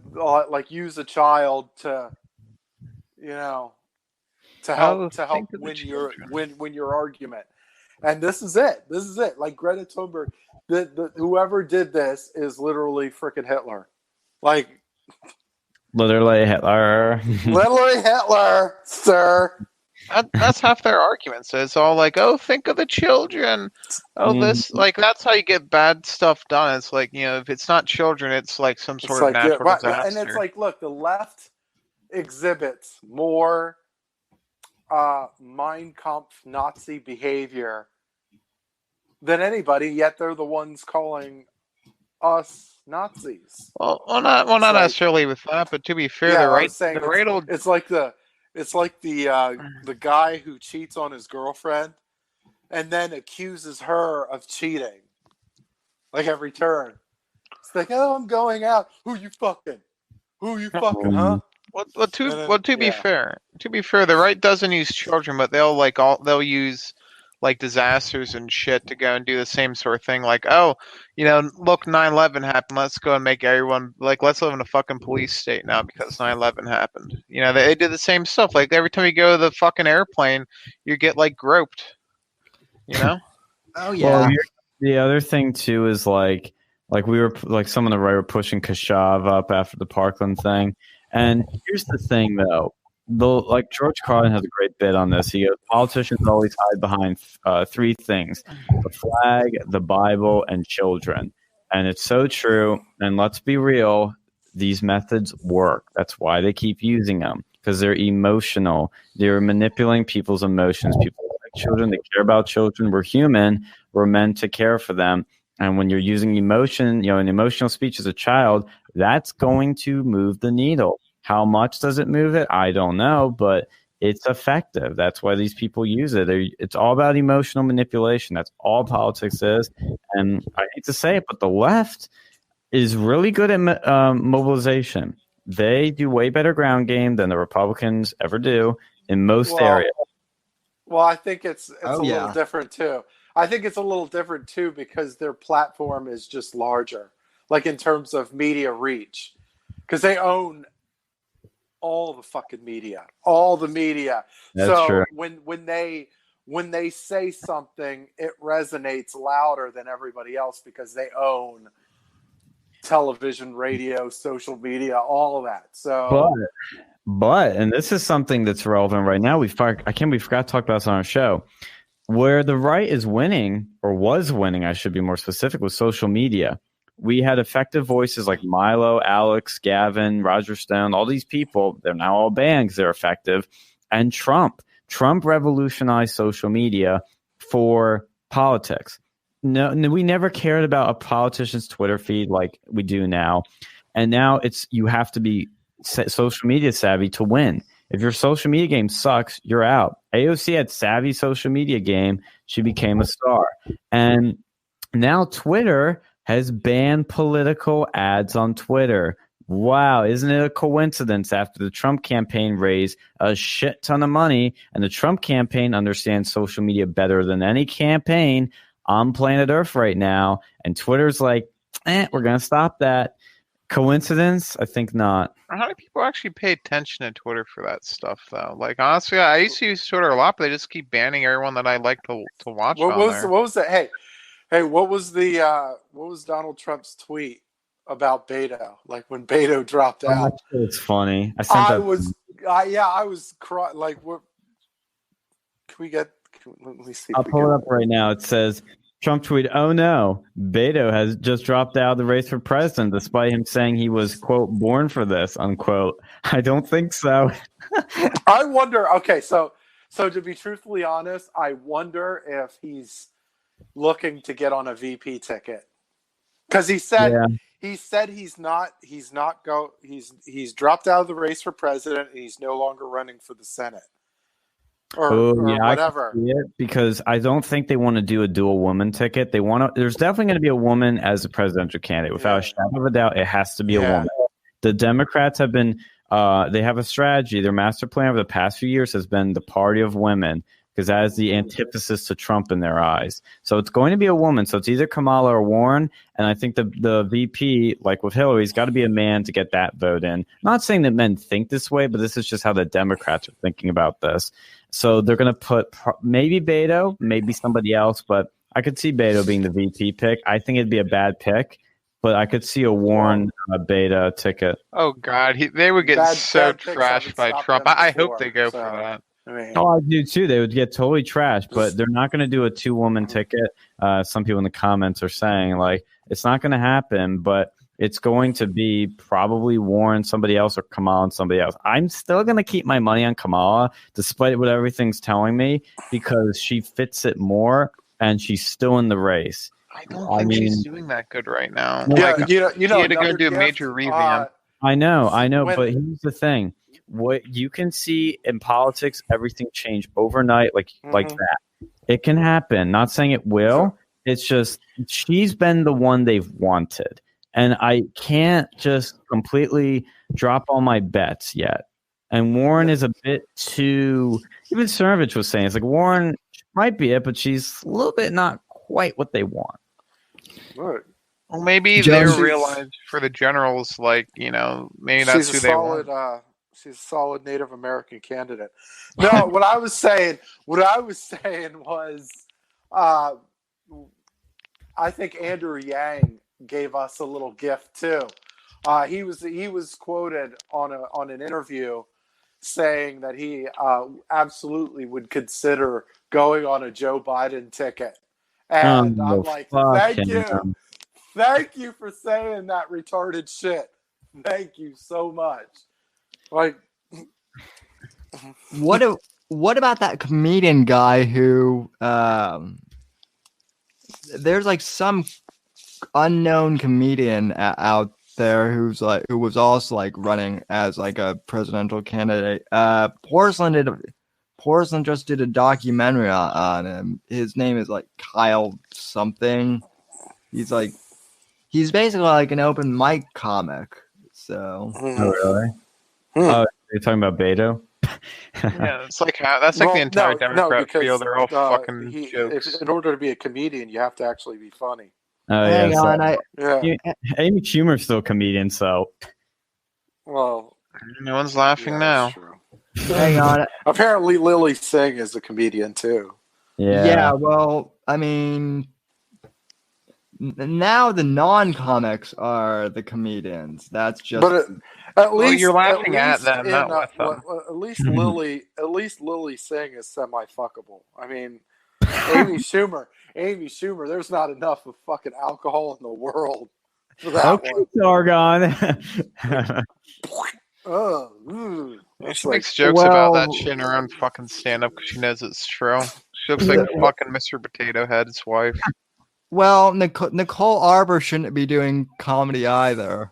use a child to help win your argument. And this is it. Like, Greta Thunberg, whoever did this is literally freaking Hitler. Like, literally Hitler. Literally Hitler, sir. That's half their arguments. It's all like, oh, think of the children. Oh, this, like, that's how you get bad stuff done. It's like, if it's not children, it's like some sort of natural disaster. And it's like, look, the left exhibits more Mein Kampf Nazi behavior than anybody, yet they're the ones calling us Nazis. Well, not necessarily with that, but to be fair, it's like the guy who cheats on his girlfriend and then accuses her of cheating, like, every turn. It's like, oh, I'm going out. Who you fucking, huh? Well, to be fair, the right doesn't use children, but they'll use like disasters and shit to go and do the same sort of thing. Like, oh, look, 9/11 happened. Let's go and make everyone, like, let's live in a fucking police state now because 9/11 happened. They did the same stuff. Like, every time you go to the fucking airplane, you get like groped. Oh yeah. Well, the other thing too is like we were like, some of the right were pushing Khashoggi up after the Parkland thing. And here's the thing, though. like George Carlin has a great bit on this. He goes, politicians always hide behind three things: the flag, the Bible, and children. And it's so true. And let's be real, these methods work. That's why they keep using them, because they're emotional. They're manipulating people's emotions. People like children. They care about children. We're human. We're meant to care for them. And when you're using emotion, an emotional speech as a child, that's going to move the needle. How much does it move it? I don't know, but it's effective. That's why these people use it. It's all about emotional manipulation. That's all politics is. And I hate to say it, but the left is really good at mobilization. They do way better ground game than the Republicans ever do in most areas. Well, I think it's little different too. I think it's a little different too because their platform is just larger, like in terms of media reach, because they own all the fucking media, all the media. That's true. when they say something, it resonates louder than everybody else because they own television, radio, social media, all of that. So, but and this is something that's relevant right now. We forgot to talk about this on our show. Where the right is winning, or was winning, I should be more specific, with social media. We had effective voices like Milo, Alex, Gavin, Roger Stone, all these people. They're now all banned because they're effective. And Trump revolutionized social media for politics. No, we never cared about a politician's Twitter feed like we do now. And now you have to be social media savvy to win. If your social media game sucks, you're out. AOC had savvy social media game. She became a star. And now Twitter has banned political ads on Twitter. Wow, isn't it a coincidence after the Trump campaign raised a shit ton of money and the Trump campaign understands social media better than any campaign on planet Earth right now, and Twitter's like, we're going to stop that. Coincidence? I think not. How many people actually pay attention to Twitter for that stuff, though? Like, honestly, I used to use Twitter a lot, but they just keep banning everyone that I like to watch what was that? Hey, what was Donald Trump's tweet about Beto? Like when Beto dropped out. It's funny. I was crying. Like, what? Let me see. I'll pull it up right now. It says, Trump tweet, "Oh no, Beto has just dropped out of the race for president despite him saying he was, quote, born for this, unquote." I don't think so. I wonder, okay, so to be truthfully honest, I wonder if he's looking to get on a VP ticket. Because he said he's dropped out of the race for president and he's no longer running for the Senate. Or whatever. I because I don't think they want to do a dual woman ticket. They want to. There's definitely going to be a woman as a presidential candidate. Without a shadow of a doubt, it has to be a woman. The Democrats have been. They have a strategy. Their master plan over the past few years has been the party of women, because that is the antithesis to Trump in their eyes. So it's going to be a woman. So it's either Kamala or Warren. And I think the VP, like with Hillary, has got to be a man to get that vote in. I'm not saying that men think this way, but this is just how the Democrats are thinking about this. So they're going to put maybe Beto, maybe somebody else, but I could see Beto being the VP pick. I think it'd be a bad pick, but I could see a Warren Beto ticket. Oh, God. They would get trashed by Trump. I hope they go for that. I do too. They would get totally trashed, but they're not going to do a 2-woman ticket. Some people in the comments are saying, like, it's not going to happen, but it's going to be probably Warren, somebody else, or Kamala and somebody else. I'm still going to keep my money on Kamala, despite what everything's telling me, because she fits it more and she's still in the race. I don't think she's doing that good right now. Yeah, she had to go do a major revamp. I know, but here's the thing. What you can see in politics, everything change overnight like that. It can happen. Not saying it will. It's just she's been the one they've wanted. And I can't just completely drop all my bets yet. And Warren is a bit too, even Cernovich was saying, it's like Warren might be it, but she's a little bit not quite what they want. Right. Well, maybe they realized for the generals, like, maybe that's who they want. She's a solid Native American candidate. No, what I was saying was, I think Andrew Yang gave us a little gift too. He was quoted on an interview saying that he absolutely would consider going on a Joe Biden ticket. And I'm like, thank you for saying that retarded shit. Thank you so much. Like, what about that comedian guy who there's like some unknown comedian out there who was also like running as like a presidential candidate. Porcelain just did a documentary on him. His name is like Kyle something. He's basically like an open mic comic. So. Oh really? Oh, you're talking about Beto? Yeah, it's like that's like the entire Democrat field. They're all fucking jokes. In order to be a comedian, you have to actually be funny. Oh Hang yeah. on, Amy Schumer's still a comedian, so. Well, no one's laughing now. Hang on. Apparently, Lily Singh is a comedian too. Yeah. Yeah. Well, I mean, now the non-comics are the comedians. That's just. But at least you're laughing at them, not with them. At least Lily Singh is semi-fuckable. I mean, Amy Schumer. There's not enough of fucking alcohol in the world for that one. Sargon. She makes jokes about that shit in her own fucking stand-up because she knows it's true. She looks like fucking Mr. Potato Head's wife. Well, Nicole Arbor shouldn't be doing comedy either,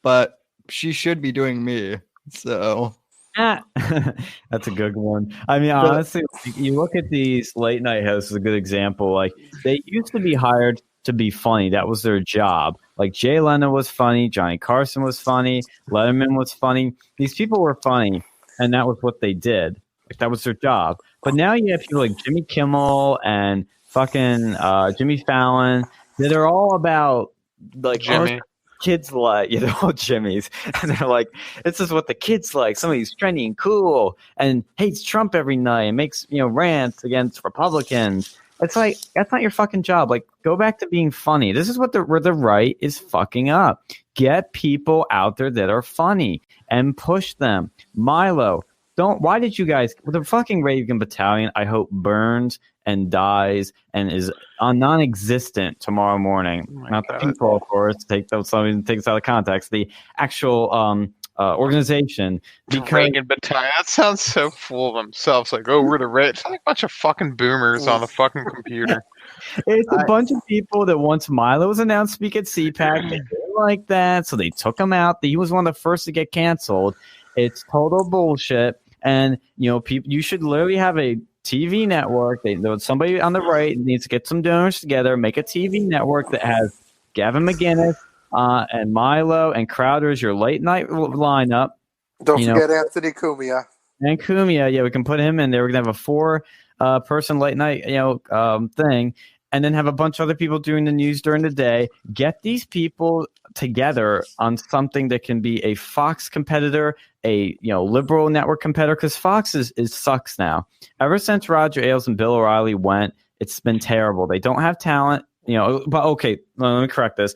but she should be doing me. So that's a good one. I mean, honestly, you look at these late night hosts as a good example. Like they used to be hired to be funny. That was their job. Like Jay Leno was funny, Johnny Carson was funny, Letterman was funny. These people were funny, and that was what they did. Like that was their job. But now you have people like Jimmy Kimmel and fucking Jimmy Fallon that are all about like Jimmy. Kids like, they're all Jimmys, and they're like, this is what the kids like. Somebody's trendy and cool and hates Trump every night and makes rants against Republicans. It's like, that's not your fucking job. Like, go back to being funny. This is where the right is fucking up. Get people out there that are funny and push them. Milo, why did you guys, the fucking Reagan Battalion, I hope burns and dies and is non-existent tomorrow morning. Not the people, of course, somebody takes out of context. The actual organization. Because Reagan Battalion, that sounds so full of themselves. Like, we're the rich. It's like a bunch of fucking boomers on the fucking computer. It's a bunch of people that once Milo was announced to speak at CPAC, they didn't like that, so they took him out. He was one of the first to get canceled. It's total bullshit. And, people, you should literally have a TV network. Somebody on the right needs to get some donors together, make a TV network that has Gavin McInnes and Milo and Crowder as your late night lineup. Don't forget Anthony Cumia. And Cumia, yeah, we can put him in there. We're gonna have a 4-person late night, thing, and then have a bunch of other people doing the news during the day. Get these people together on something that can be a Fox competitor, a liberal network competitor, because Fox is sucks now. Ever since Roger Ailes and Bill O'Reilly went, it's been terrible. They don't have talent, but okay, let me correct this.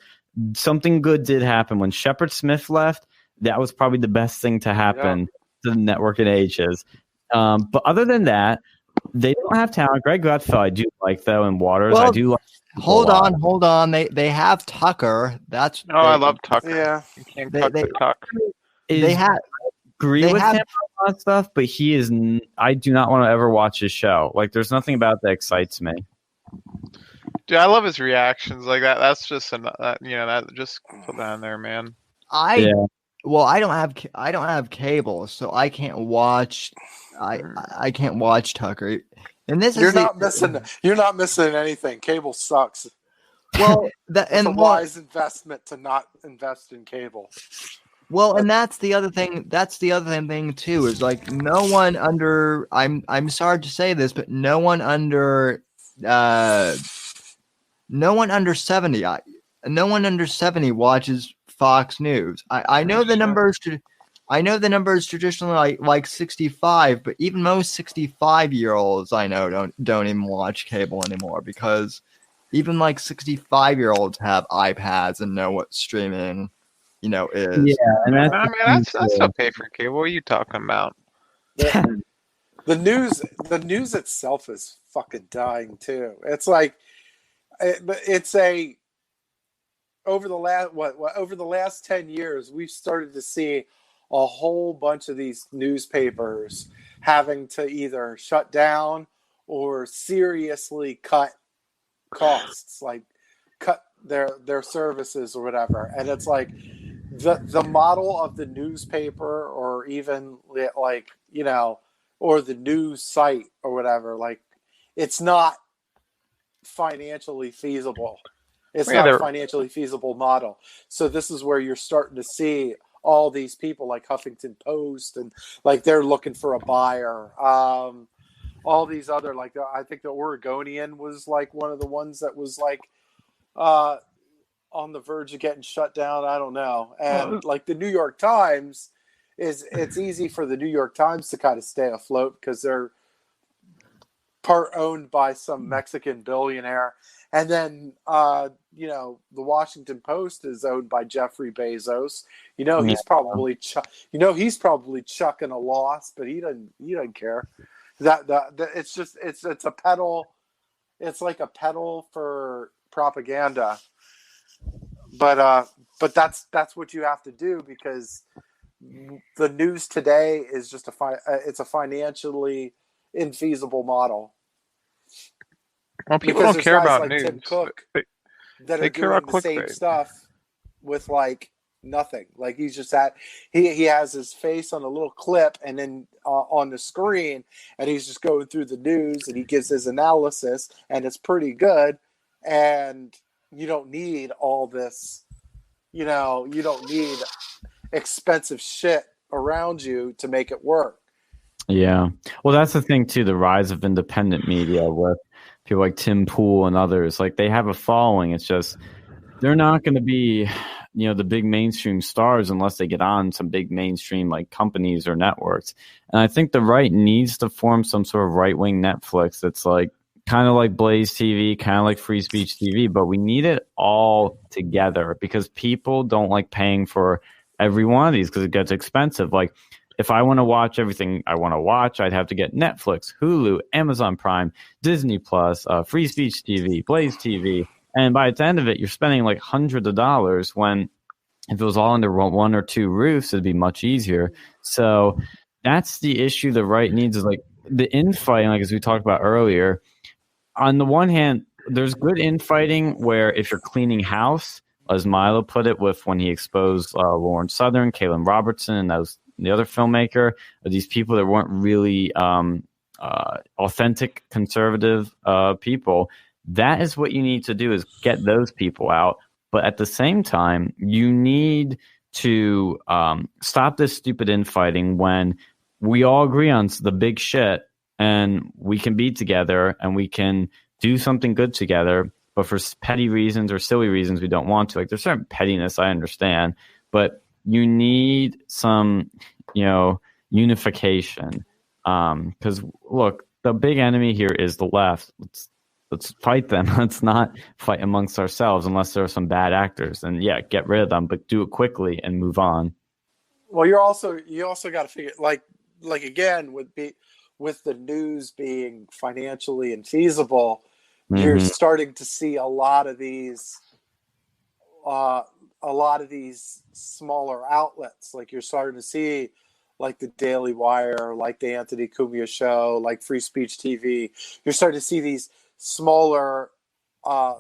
Something good did happen when Shepard Smith left. That was probably the best thing to happen to the network in ages. But other than that, they don't have talent. Greg Gutfeld, I do like, though, and Waters. Well, I do like. Hold on. They have Tucker. I love Tucker. Yeah, you can't cut the Tucker. Agree with him on that stuff, but he is. I do not want to ever watch his show. Like, there's nothing about that excites me. Dude, I love his reactions. Like that. That's just that. Just put that in there, man. Well, I don't have cable, so I can't watch. I can't watch Tucker. And this You're not missing anything. Cable sucks. Well, it's a wise investment to not invest in cable. Well, and that's the other thing. That's the other thing too. Is like no one under. I'm sorry to say this, but no one under 70. No one under 70 watches Fox News. I know the numbers. I know the numbers traditionally like 65, but even most 65-year-olds I know don't even watch cable anymore, because even like 65-year-olds have iPads and know what streaming, is. Yeah, and that's okay for cable. What are you talking about? The news itself is fucking dying too. It's like it's a over the last 10 years, we've started to see a whole bunch of these newspapers having to either shut down or seriously cut costs, like cut their services or whatever. And it's like the model of the newspaper, or even like, you know, or the news site or whatever, like it's not financially feasible. It's not a financially feasible model. So this is where you're starting to see all these people like Huffington Post, and like they're looking for a buyer. All these other, like I think the Oregonian was like one of the ones that was like on the verge of getting shut down. I don't know. And like the New York Times it's easy for the New York Times to kind of stay afloat because they're part owned by some Mexican billionaire. And then, you know, the Washington Post is owned by Jeffrey Bezos. You know, he's probably chucking a loss, but he doesn't care. That it's just it's a pedal. It's like a pedal for propaganda. But that's what you have to do, because the news today is just it's a financially infeasible model. Well, people don't care about like news. Tim Cook that are doing the same stuff with like nothing. Like he's just he has his face on a little clip and then on the screen, and he's just going through the news and he gives his analysis, and it's pretty good. And you don't need all this, you know, you don't need expensive shit around you to make it work. Yeah. Well, that's the thing too, the rise of independent media with people like Tim Pool and others. Like, they have a following. It's just they're not going to be, you know, the big mainstream stars unless they get on some big mainstream like companies or networks. And I think the right needs to form some sort of right-wing Netflix that's like kind of like Blaze TV, kind of like Free Speech TV, but we need it all together because people don't like paying for every one of these because it gets expensive. Like, if I want to watch everything I want to watch, I'd have to get Netflix, Hulu, Amazon Prime, Disney Plus, Free Speech TV, Blaze TV. And by the end of it, you're spending like hundreds of dollars, when if it was all under one or two roofs, it'd be much easier. So that's the issue the right needs, is like the infighting, like as we talked about earlier. On the one hand, there's good infighting where if you're cleaning house, as Milo put it, with when he exposed Lawrence Southern, Caitlin Robertson, and that was the other filmmaker, these people that weren't really authentic conservative people. That is what you need to do, is get those people out. But at the same time, you need to stop this stupid infighting when we all agree on the big shit and we can be together and we can do something good together. But for petty reasons or silly reasons, we don't want to. Like, there's certain pettiness, I understand, but you need some, you know, unification. Because look, the big enemy here is the left. Let's fight them. Let's not fight amongst ourselves unless there are some bad actors. And yeah, get rid of them, but do it quickly and move on. Well, you also got to figure, like again, with the news being financially infeasible, you're starting to see a lot of these smaller outlets. Like, you're starting to see like the Daily Wire, like the Anthony Cumia Show, like Free Speech TV. You're starting to see these smaller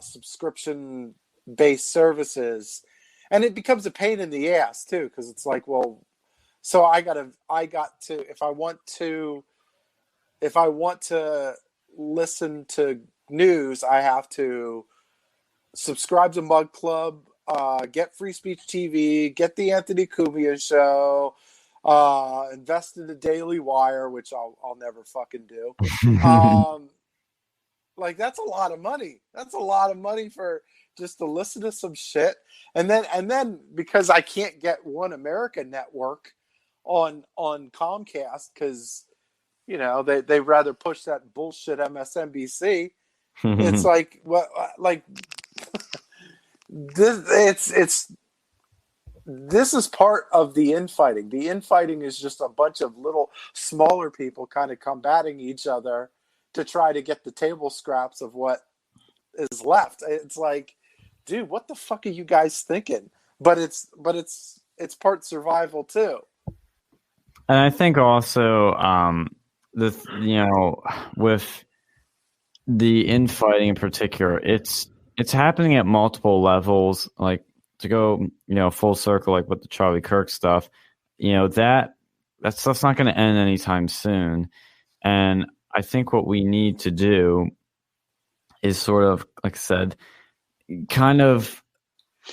subscription-based services, and it becomes a pain in the ass too, because it's like, well, so I got to if I want to listen to news, I have to subscribe to Mug Club, get Free Speech TV, get the Anthony Cumia Show, invest in the Daily Wire, which I'll never fucking do. Like, that's a lot of money. That's a lot of money for just to listen to some shit. And then because I can't get One America Network on Comcast, because, you know, they rather push that bullshit MSNBC. It's like, what, like this, this is part of the infighting. The infighting is just a bunch of little smaller people kind of combating each other to try to get the table scraps of what is left. It's like, dude, what the fuck are you guys thinking? But it's part survival too. And I think also with the infighting in particular, it's happening at multiple levels. Like, to go, full circle, like with the Charlie Kirk stuff, that stuff's not going to end anytime soon. And I think what we need to do is sort of, like I said, kind of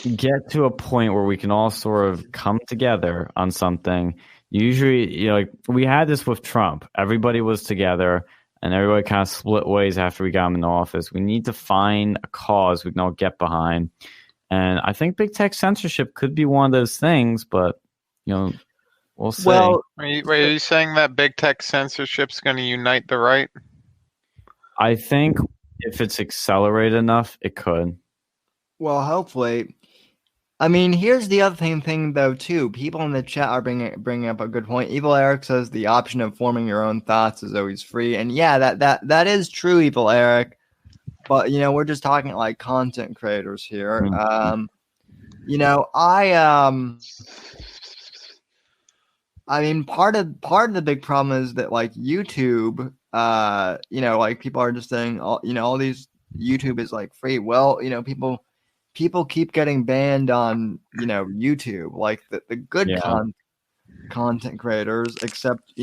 get to a point where we can all sort of come together on something. Usually, like we had this with Trump. Everybody was together and everybody kind of split ways after we got him in the office. We need to find a cause we can all get behind. And I think big tech censorship could be one of those things, but, we'll see. Well, are you saying that big tech censorship's going to unite the right? I think if it's accelerated enough, it could. Well, hopefully. I mean, here's the other thing though, too. People in the chat are bringing up a good point. Evil Eric says the option of forming your own thoughts is always free. And yeah, that is true, Evil Eric. But, we're just talking like content creators here. Mm-hmm. I mean, part of the big problem is that like YouTube, like people are just saying, all these YouTube is like free. Well, people keep getting banned on, YouTube, like the good content creators, except,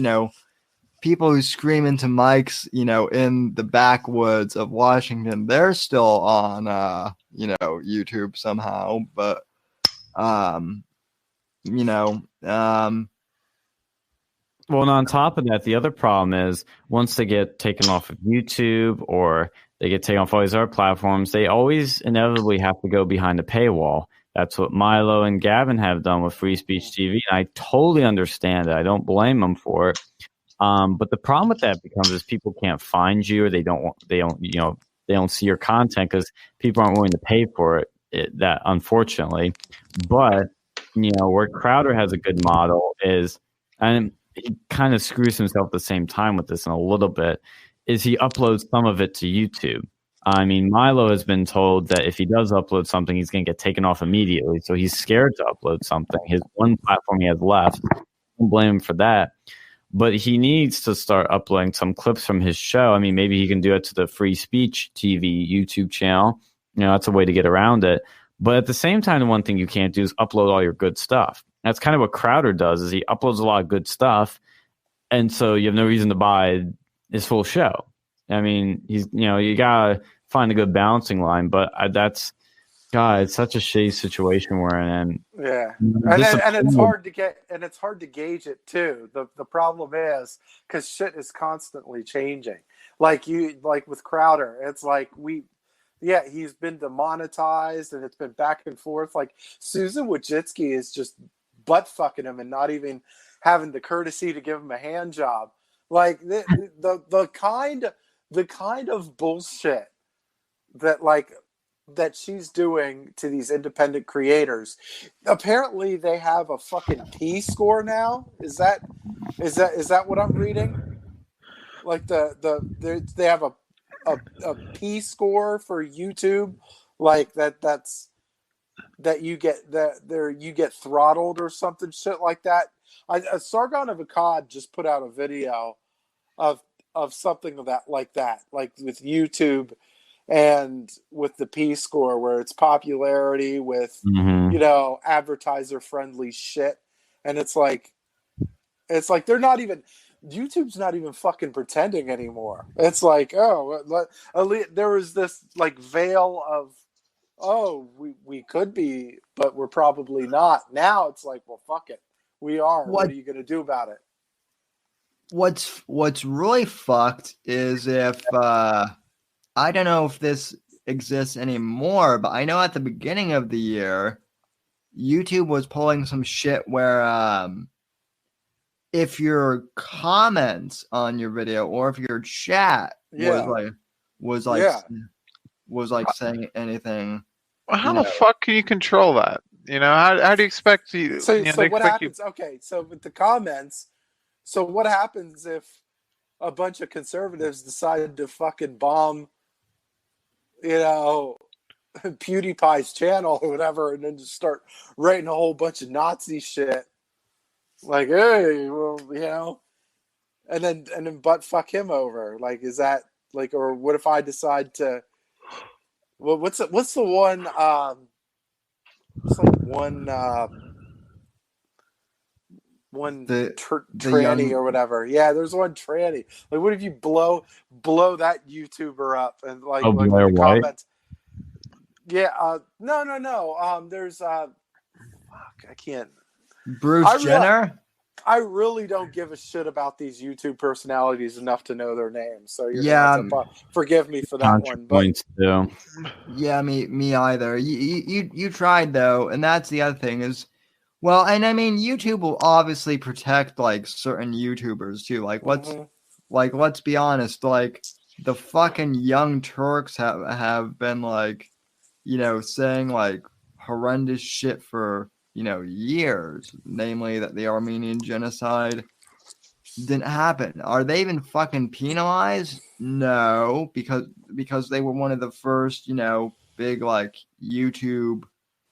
people who scream into mics, in the backwoods of Washington, they're still on, YouTube somehow. But, well, and on top of that, the other problem is once they get taken off of YouTube or they get taken off all these other platforms, they always inevitably have to go behind a paywall. That's what Milo and Gavin have done with Free Speech TV. And I totally understand it. I don't blame them for it. But the problem with that becomes is people can't find you, or they don't see your content because people aren't willing to pay for it. That unfortunately, but where Crowder has a good model is, and he kind of screws himself at the same time with this in a little bit, is he uploads some of it to YouTube. I mean, Milo has been told that if he does upload something, he's going to get taken off immediately. So he's scared to upload something. His one platform he has left, don't blame him for that. But he needs to start uploading some clips from his show. I mean, maybe he can do it to the Free Speech TV YouTube channel. That's a way to get around it. But at the same time, the one thing you can't do is upload all your good stuff. That's kind of what Crowder does, is he uploads a lot of good stuff. And so you have no reason to buy his full show. I mean, you got to find a good balancing line. But it's such a shitty situation we're in. Yeah, and it's hard to get, and it's hard to gauge it too. The problem is because shit is constantly changing. Like with Crowder, it's like he's been demonetized, and it's been back and forth. Like Susan Wojcicki is just butt fucking him and not even having the courtesy to give him a hand job. Like the kind of bullshit that she's doing to these independent creators. Apparently they have a fucking P score now. Is that what I'm reading? Like they have a P score for YouTube, like that you get throttled or something shit like that. Sargon of Akkad just put out a video of something like that, like with YouTube and with the P score, where it's popularity with advertiser friendly shit, and it's like they're not even, YouTube's not even fucking pretending anymore. It's like, there was this like veil of, we could be, but we're probably not. Now it's like, well, fuck it, we are. What are you gonna do about it? What's really fucked is if I don't know if this exists anymore, but I know at the beginning of the year, YouTube was pulling some shit where if your comments on your video or if your chat was saying anything. Well, how the fuck can you control that? You know, how do you expect you? So, you know, so they what expect you- happens? Okay, so with the comments, so what happens if a bunch of conservatives decide to fucking bomb, you know, PewDiePie's channel or whatever, and then just start writing a whole bunch of Nazi shit, like, hey, well, you know, and then butt fuck him over? Like, is that like, or what if I decide to? Well, what's the one? It's like one The tranny young- or whatever. Yeah, there's one tranny. Like, what if you blow that YouTuber up and like, like Blair in the White? comments? Yeah, no. There's fuck, I can't. Bruce Jenner. I really don't give a shit about these YouTube personalities enough to know their names. So you're Yeah, gonna have to forgive me for that one. But Points too. Yeah, me either. You tried though, and that's the other thing is, well, and I mean, YouTube will obviously protect like certain YouTubers too. Like let's be honest, like the fucking Young Turks have been like, you know, saying like horrendous shit for, you know, years, namely that the Armenian genocide didn't happen. Are they even fucking penalized? No, because they were one of the first, you know, big like YouTube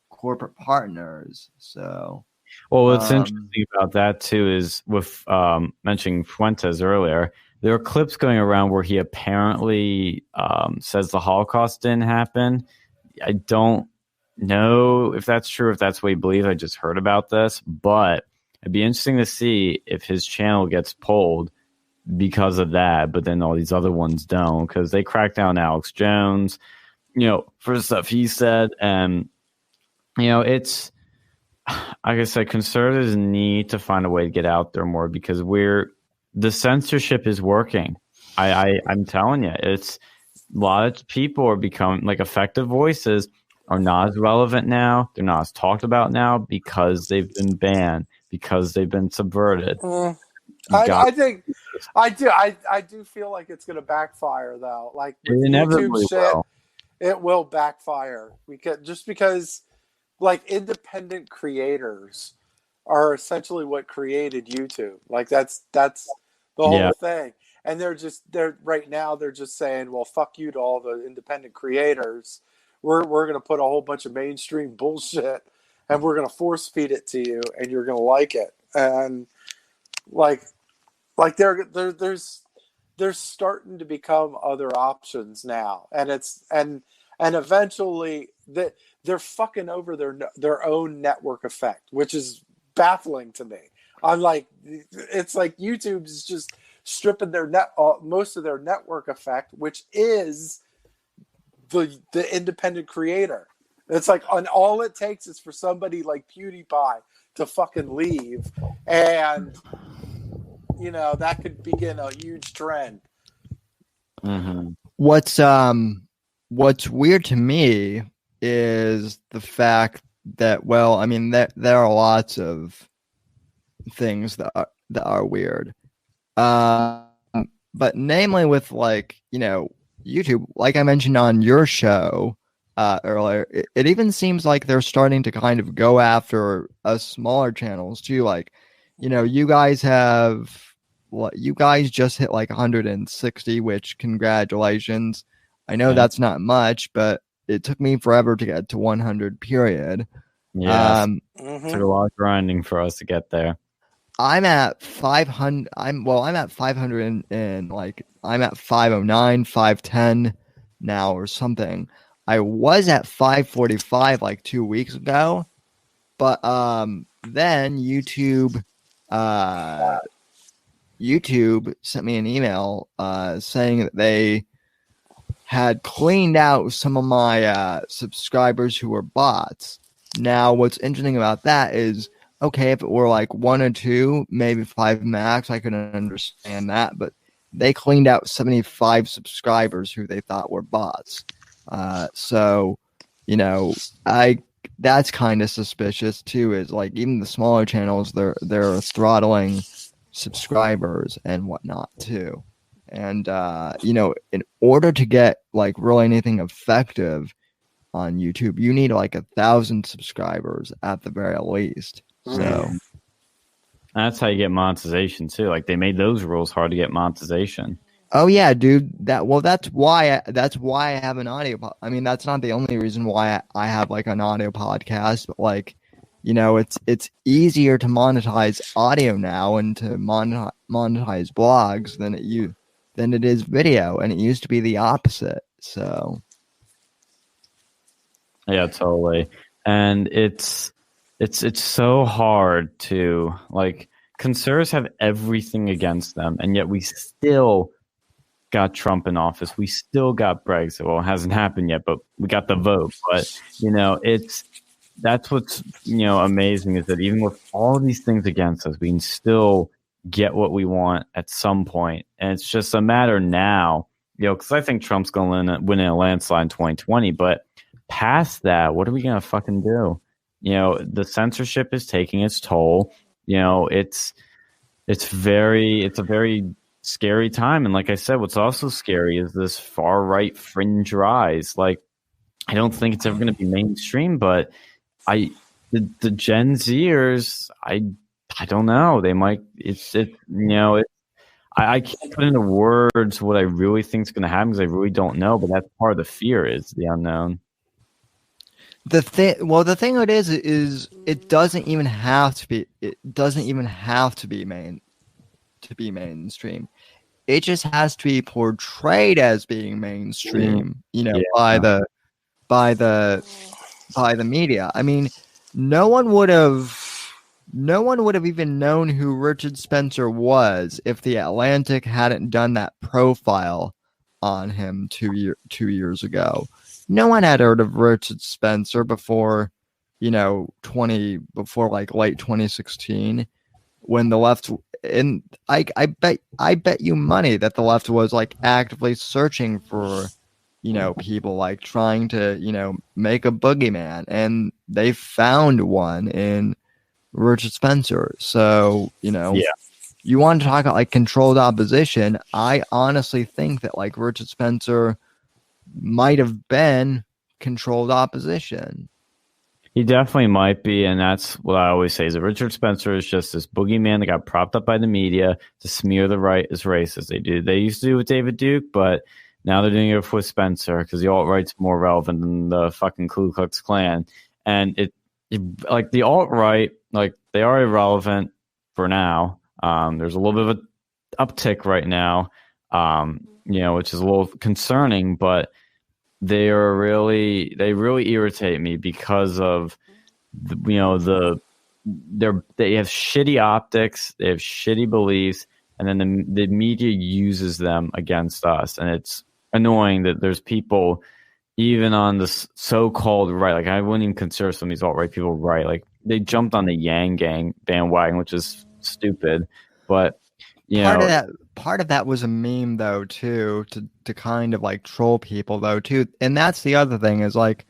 corporate partners. So, Well, what's interesting about that too is with mentioning Fuentes earlier, there are clips going around where he apparently says the Holocaust didn't happen. I don't know if that's true, if that's what he believes. I just heard about this, but it'd be interesting to see if his channel gets pulled because of that, but then all these other ones don't, because they cracked down Alex Jones, you know, for stuff he said. And, you know, it's, like I said, conservatives need to find a way to get out there more, because the censorship is working. I'm telling you, it's a lot of people are becoming like effective voices are not as relevant now. They're not as talked about now because they've been banned, because they've been subverted. I think I do feel like it's going to backfire though. Like with YouTube shit, it will backfire because like independent creators are essentially what created YouTube. Like that's the whole thing. And they're right now they're just saying, well, fuck you to all the independent creators. We're going to put a whole bunch of mainstream bullshit and we're going to force feed it to you and you're going to like it. And like there's starting to become other options now. And and eventually they're fucking over their own network effect, which is baffling to me. I'm like, it's like YouTube is just stripping their most of their network effect, which is the independent creator. It's like, and all it takes is for somebody like PewDiePie to fucking leave, and you know that could begin a huge trend. Mm-hmm. What's weird to me is the fact that, well, I mean, there are lots of things that are weird, but namely with, like, you know, YouTube, like I mentioned on your show earlier, it even seems like they're starting to kind of go after smaller channels too. Like, you know, you guys just hit like 160, which congratulations. I know that's not much, but it took me forever to get to 100, period. Yeah, it took a lot of grinding for us to get there. I'm at 500. I'm at 500 and like I'm at 509, 510 now or something. I was at 545 like 2 weeks ago, but then YouTube sent me an email saying that they had cleaned out some of my subscribers who were bots. Now, what's interesting about that is, okay, if it were like 1 or 2, maybe 5 max, I could understand that. But they cleaned out 75 subscribers who they thought were bots. So, you know, that's kind of suspicious too. Is like even the smaller channels, they're throttling subscribers and whatnot too. And you know, in order to get like really anything effective on YouTube. You need like 1,000 subscribers at the very least. So that's how you get monetization too. Like they made those rules hard to get monetization. Oh yeah, dude. That's why I have an audio. I mean, that's not the only reason why I have like an audio podcast, but like, you know, it's easier to monetize audio now and to monetize blogs than it is video, and it used to be the opposite. So yeah, totally. And it's so hard to like. Conservatives have everything against them, and yet we still got Trump in office. We still got Brexit. Well, it hasn't happened yet, but we got the vote. But you know, that's what's amazing is that even with all these things against us, we can still get what we want at some point, and it's just a matter now. Because I think Trump's going to win in a landslide in 2020, but past that, what are we going to fucking do? The censorship is taking its toll. It's a very scary time. And like I said, what's also scary is this far right fringe rise. Like, I don't think it's ever going to be mainstream, but the Gen Zers, I don't know. They might. I can't put into words what I really think is going to happen because I really don't know. But that's part of the fear is the unknown. The thing it is it doesn't even have to be. It doesn't even have to be mainstream. It just has to be portrayed as being mainstream. By the media. I mean, no one would have even known who Richard Spencer was if the Atlantic hadn't done that profile on him 2 years ago. No one had heard of Richard Spencer before, before like late 2016, when the left, and I bet you money that the left was like actively searching for, people like trying to, make a boogeyman, and they found one in Richard Spencer. So, you want to talk about like controlled opposition. I honestly think that like Richard Spencer might have been controlled opposition. He definitely might be, and that's what I always say is that Richard Spencer is just this boogeyman that got propped up by the media to smear the right as racist. They used to do it with David Duke, but now they're doing it with Spencer because the alt-right's more relevant than the fucking Ku Klux Klan. And it like the alt-right, like they are irrelevant for now. There's a little bit of an uptick right now, which is a little concerning, but they really irritate me because of they have shitty optics, they have shitty beliefs, and then the media uses them against us, and it's annoying that there's people even on the so-called right, like I wouldn't even consider some of these alt-right people right, like they jumped on the Yang Gang bandwagon, which is stupid, but part of that was a meme though too, to kind of like troll people though too. And that's the other thing is like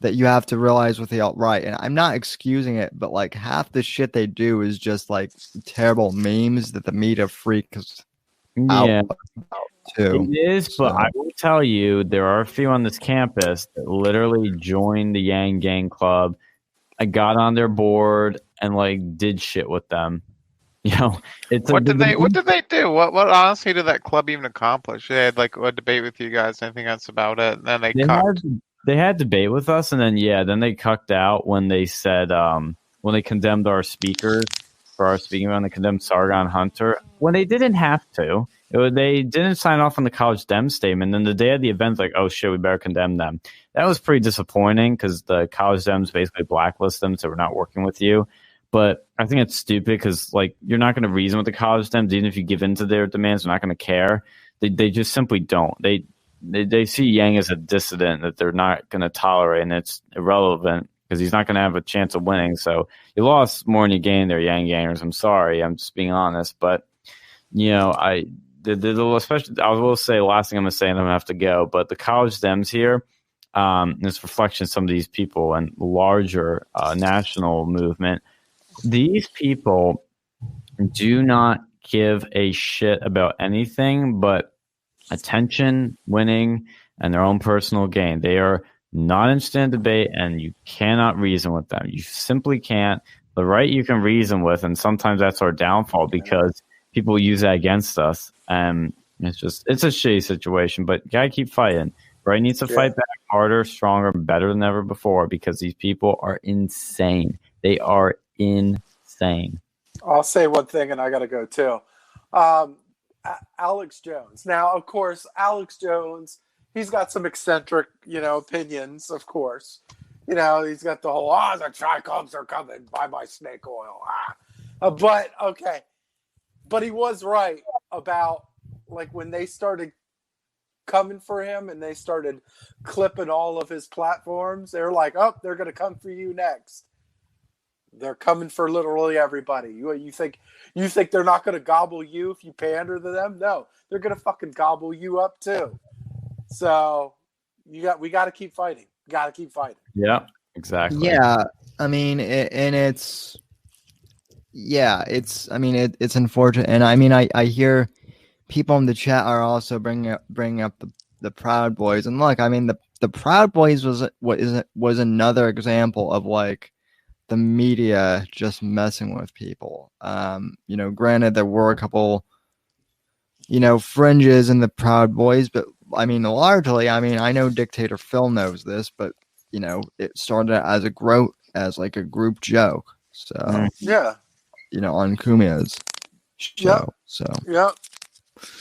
that you have to realize with the alt-right, and I'm not excusing it, but like half the shit they do is just like terrible memes that the media freaks out about too. It is, but I will tell you there are a few on this campus that literally joined the Yang Gang Club. I got on their board and like did shit with them. What did they do? What honestly did that club even accomplish? They had like a debate with you guys. Anything else about it? And then they had debate with us, and then they cucked out when they said when they condemned our speakers for our speaking round. They condemned Sargon Hunter when they didn't have to. They didn't sign off on the College Dem statement. And then the day of the event, like, oh shit, we better condemn them. That was pretty disappointing because the College Dems basically blacklist them, so we're not working with you. But I think it's stupid because, like, you're not going to reason with the college Dems. Even if you give in to their demands, they're not going to care. They just simply don't. They see Yang as a dissident that they're not going to tolerate, and it's irrelevant because he's not going to have a chance of winning. So you lost more than you gained there, Yang Gangers. I'm sorry. I'm just being honest. But, especially, I will say, last thing I'm going to say, and I'm going to have to go, but the college Dems here, this reflection of some of these people and larger national movement, these people do not give a shit about anything but attention, winning, and their own personal gain. They are not interested in debate, and you cannot reason with them. You simply can't. The right you can reason with, and sometimes that's our downfall because people use that against us. And it's a shitty situation, but you gotta keep fighting. Right needs to fight back harder, stronger, better than ever before because these people are insane. They are insane. I'll say one thing, and I gotta go too. Alex Jones. Now, of course, Alex Jones, he's got some eccentric, opinions, of course. He's got the whole, the Tri-Cubs are coming, buy my snake oil. But, okay. But he was right about, when they started coming for him and they started clipping all of his platforms, they're like, they're going to come for you next. They're coming for literally everybody. You think they're not going to gobble you if you pander to them? No, they're going to fucking gobble you up too. So we got to keep fighting. Got to keep fighting. Yeah, exactly. Yeah, I mean, it's unfortunate, and I mean, I hear people in the chat are also bringing up the Proud Boys, and look, I mean, the Proud Boys was another example of the media just messing with people. Granted, there were a couple, fringes in the Proud Boys, but I mean, largely, I know Dictator Phil knows this, but it started as a group joke. So yeah, on Kumia's show. Yep. So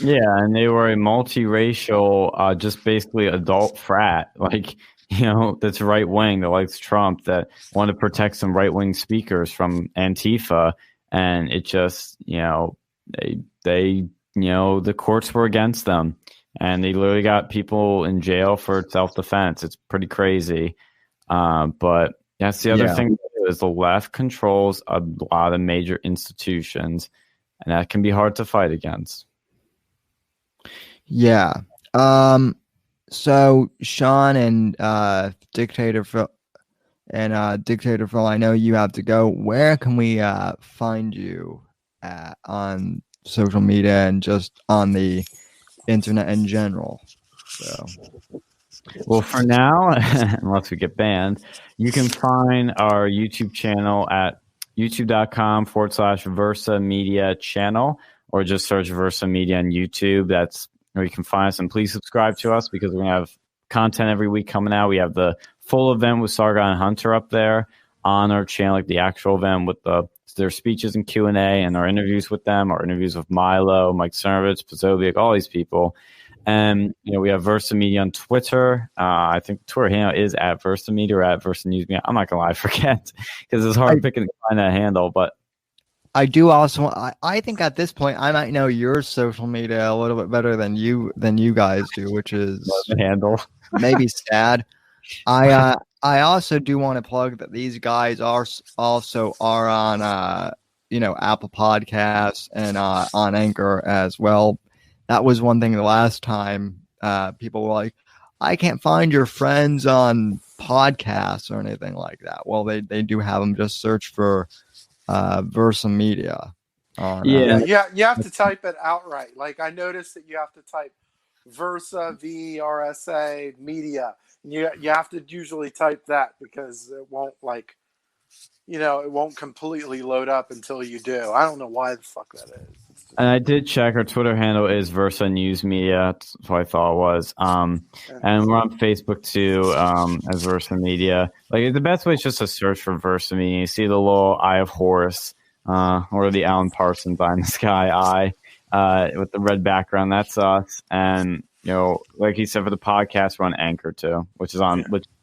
yeah, and they were a multiracial, just basically adult frat, that's right wing that likes Trump, that want to protect some right wing speakers from Antifa, and it just they the courts were against them. And they literally got people in jail for self-defense. It's pretty crazy. But that's the other thing is the left controls a lot of major institutions, and that can be hard to fight against. Yeah. So Sean and Dictator Phil, I know you have to go. Where can we find you on social media and just on the internet in general? So, well, for now, unless we get banned, you can find our YouTube channel at youtube.com/Versa Media channel, or just search Versa Media on YouTube. That's where you can find us. And please subscribe to us because we're going to have content every week coming out. We have the full event with Sargon and Hunter up there on our channel, the actual event with their speeches and Q&A and our interviews with them, our interviews with Milo, Mike Cernovich, Pazovic, all these people. And, we have Versa Media on Twitter. I think Twitter handle is at Versa Media or at Versa News Media. I'm not going to lie, I forget because it's hard to find that handle. But I do also, I think at this point, I might know your social media a little bit better than you guys do, which is the handle. Maybe sad. I also do want to plug that these guys are on Apple Podcasts and on Anchor as well. That was one thing the last time people were like, I can't find your friends on podcasts or anything like that. Well, they do have them. Just search for Versa Media. You have to type it outright. I noticed that you have to type Versa, VRSA Media. You have to usually type that because it won't it won't completely load up until you do. I don't know why the fuck that is. And I did check. Our Twitter handle is Versa News Media. That's what I thought it was. And we're on Facebook too, as Versa Media. The best way is just to search for Versa Media. You see the little eye of Horus, or the Alan Parsons eye in the sky eye, with the red background. That's us. And like he said, for the podcast, we're on Anchor too, which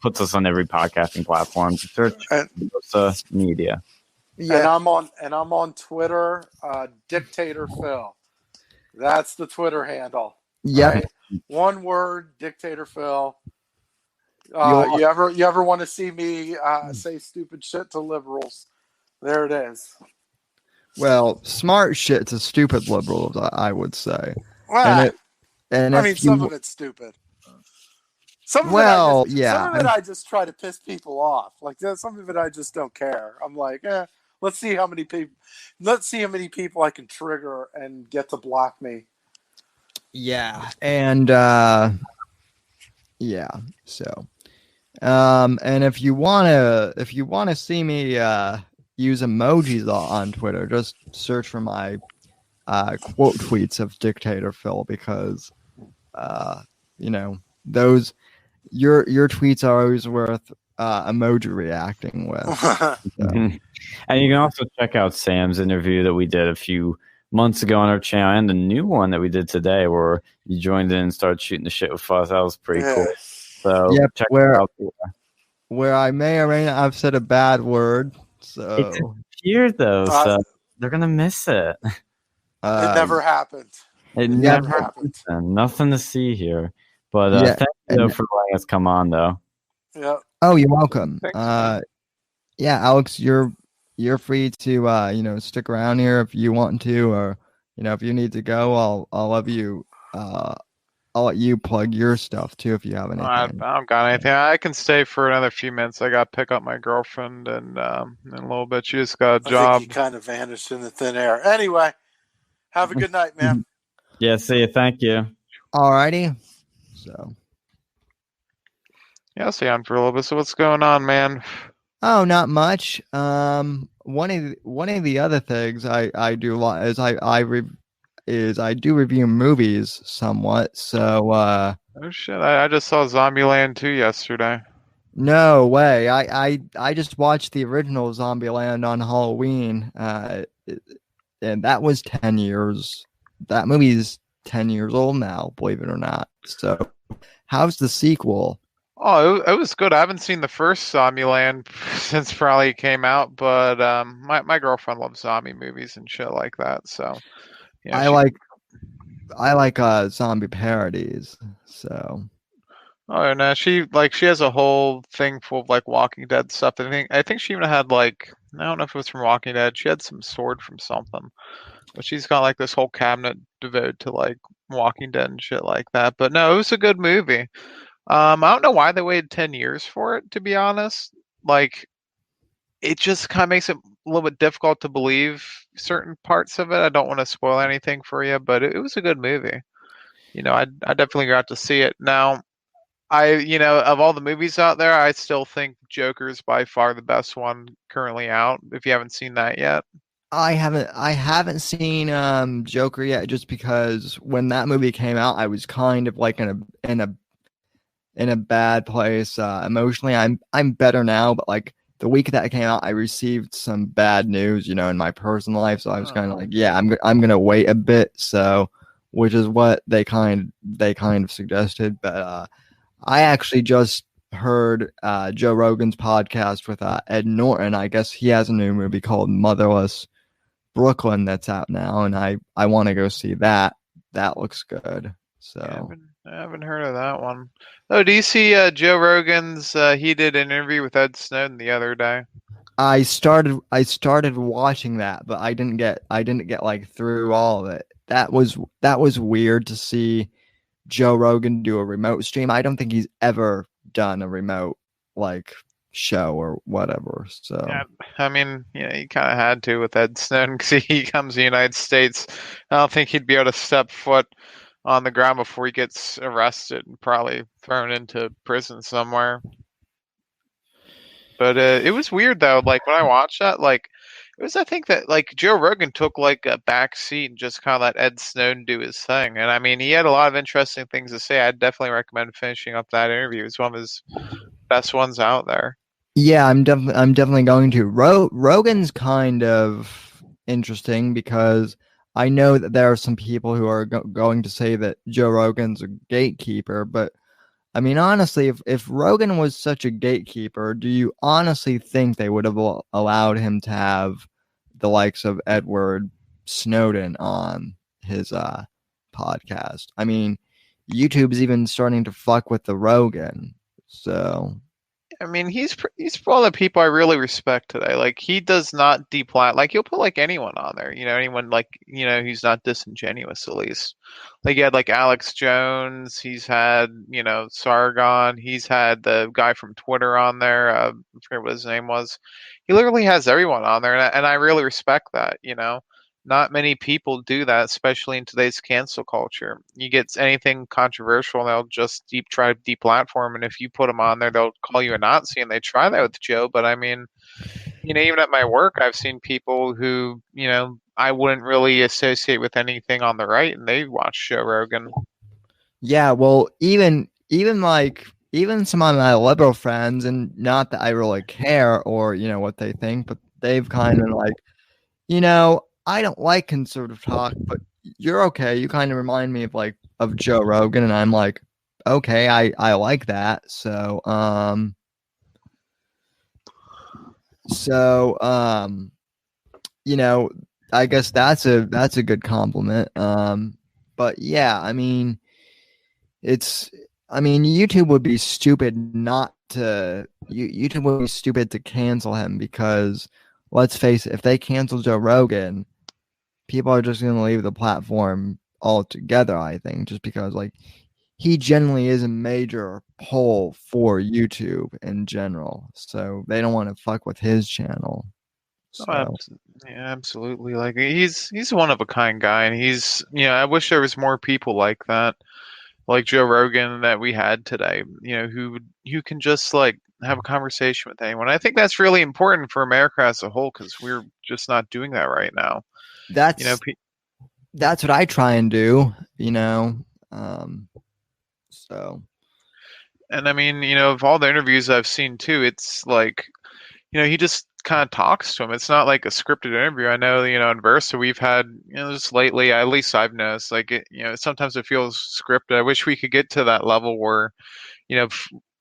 puts us on every podcasting platform. Search Versa Media. Yeah, and I'm on Twitter, Dictator Phil. That's the Twitter handle. Yeah, right? One word, Dictator Phil. You ever want to see me say stupid shit to liberals? There it is. Well, smart shit to stupid liberals, I would say. Well, some of it's stupid. Some of it I just try to piss people off. Some of it I just don't care. I'm like, let's see how many people I can trigger and get to block me. Yeah, and so And if you wanna see me use emojis on Twitter, just search for my quote tweets of Dictator Phil, because those your tweets are always worth emoji reacting with. So. And you can also check out Sam's interview that we did a few months ago on our channel, and the new one that we did today, where you joined in and started shooting the shit with us. That was pretty cool. So yep, check it out. Where I may or may not have said a bad word. So it's here though, so they're gonna miss it. It never happened. It never happened. Nothing to see here. But thank you for letting us come on, though. Yeah. Oh, you're welcome. Thanks, yeah, Alex, you're free to stick around here if you want to, or if you need to go. I'll let you plug your stuff too if you have anything. I don't got anything. I can stay for another few minutes. I got to pick up my girlfriend, and in a little bit she just got a job. I think he kind of vanished in the thin air. Anyway, have a good night, man. Yeah, see you. Thank you. Alrighty. So. Yeah, I'll stay on for a little bit. So what's going on, man? Oh, not much. One of the other things I do a lot is I do review movies somewhat. So oh shit! I just saw Zombieland 2 yesterday. No way! I just watched the original Zombieland on Halloween, and that was 10 years. That movie's 10 years old now, believe it or not. So, how's the sequel? Oh, it was good. I haven't seen the first Zombieland since probably it came out, but my girlfriend loves zombie movies and shit like that. So, yeah, I like zombie parodies. So, oh no, she has a whole thing full of like Walking Dead stuff. I think she even had I don't know if it was from Walking Dead. She had some sword from something, but she's got like this whole cabinet devoted to like Walking Dead and shit like that. But no, it was a good movie. I don't know why they waited 10 years for it, to be honest. It just kind of makes it a little bit difficult to believe certain parts of it. I don't want to spoil anything for you, but it was a good movie. I definitely got to see it. Now, of all the movies out there, I still think Joker's by far the best one currently out, if you haven't seen that yet. I haven't seen Joker yet, just because when that movie came out, I was kind of like in a bad place emotionally. I'm better now, but like the week that it came out, I received some bad news, in my personal life. So I was kind of like, yeah, I'm gonna wait a bit. So, which is what they kind of suggested. But I actually just heard Joe Rogan's podcast with Ed Norton. I guess he has a new movie called Motherless Brooklyn that's out now, and I want to go see that. That looks good. So. Yeah, I haven't heard of that one. Oh, do you see Joe Rogan's? He did an interview with Ed Snowden the other day. I started watching that, but I didn't get like through all of it. That was weird to see Joe Rogan do a remote stream. I don't think he's ever done a remote show or whatever. So yeah, I mean, he kind of had to with Ed Snowden because he comes to the United States. I don't think he'd be able to step foot on the ground before he gets arrested and probably thrown into prison somewhere. But it was weird though. When I watched that, it was, I think that Joe Rogan took a back seat and just kind of let Ed Snowden do his thing. And I mean, he had a lot of interesting things to say. I'd definitely recommend finishing up that interview. It's one of his best ones out there. Yeah, I'm definitely going to. Rogan's kind of interesting because I know that there are some people who are going to say that Joe Rogan's a gatekeeper, but I mean, honestly, if Rogan was such a gatekeeper, do you honestly think they would have allowed him to have the likes of Edward Snowden on his podcast? I mean, YouTube's even starting to fuck with the Rogan, so. I mean, he's one of the people I really respect today. He does not deplat. He'll put anyone on there. Anyone who's not disingenuous at least. He had Alex Jones. He's had Sargon. He's had the guy from Twitter on there. I forget what his name was. He literally has everyone on there, and I really respect that. not many people do that, especially in today's cancel culture. You get anything controversial, and they'll just try to deplatform, and if you put them on there, they'll call you a Nazi, and they try that with Joe. But I mean, even at my work, I've seen people who, I wouldn't really associate with anything on the right, and they watch Joe Rogan. Yeah, well, even some of my liberal friends, and not that I really care or what they think, but they've kind of like, I don't like conservative talk, but you're okay. You kind of remind me of Joe Rogan, and I'm like, okay, I like that. So I guess that's a good compliment. But yeah, I mean, YouTube would be stupid YouTube would be stupid to cancel him, because let's face it, if they cancel Joe Rogan, people are just going to leave the platform altogether, I think, just because he generally is a major pull for YouTube in general. So they don't want to fuck with his channel. So. Yeah, absolutely. Like he's one of a kind guy, and he's I wish there was more people like that, like Joe Rogan that we had today. Who can just have a conversation with anyone. I think that's really important for America as a whole, because we're just not doing that right now. That's what I try and do. So. And I mean, of all the interviews I've seen too, it's he just kind of talks to him. It's not like a scripted interview. I know, in Versa we've had, just lately, at least I've noticed, sometimes it feels scripted. I wish we could get to that level where,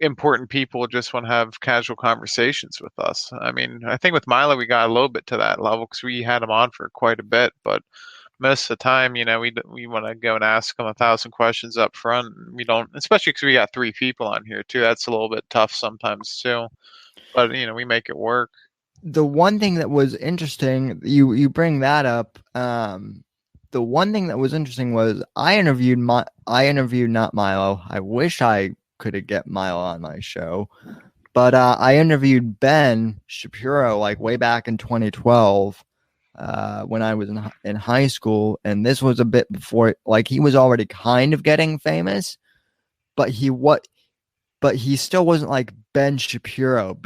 important people just want to have casual conversations with us. I mean, I think with Milo, we got a little bit to that level because we had him on for quite a bit, but most of the time, we want to go and ask him 1,000 questions up front. We don't, especially because we got 3 people on here too. That's a little bit tough sometimes too, but we make it work. The one thing that was interesting, you bring that up. The one thing that was interesting was I interviewed not Milo. I wish I could get Milo on my show, but I interviewed Ben Shapiro way back in 2012 when I was in high school, and this was a bit before he was already kind of getting famous, but he still wasn't like Ben Shapiro,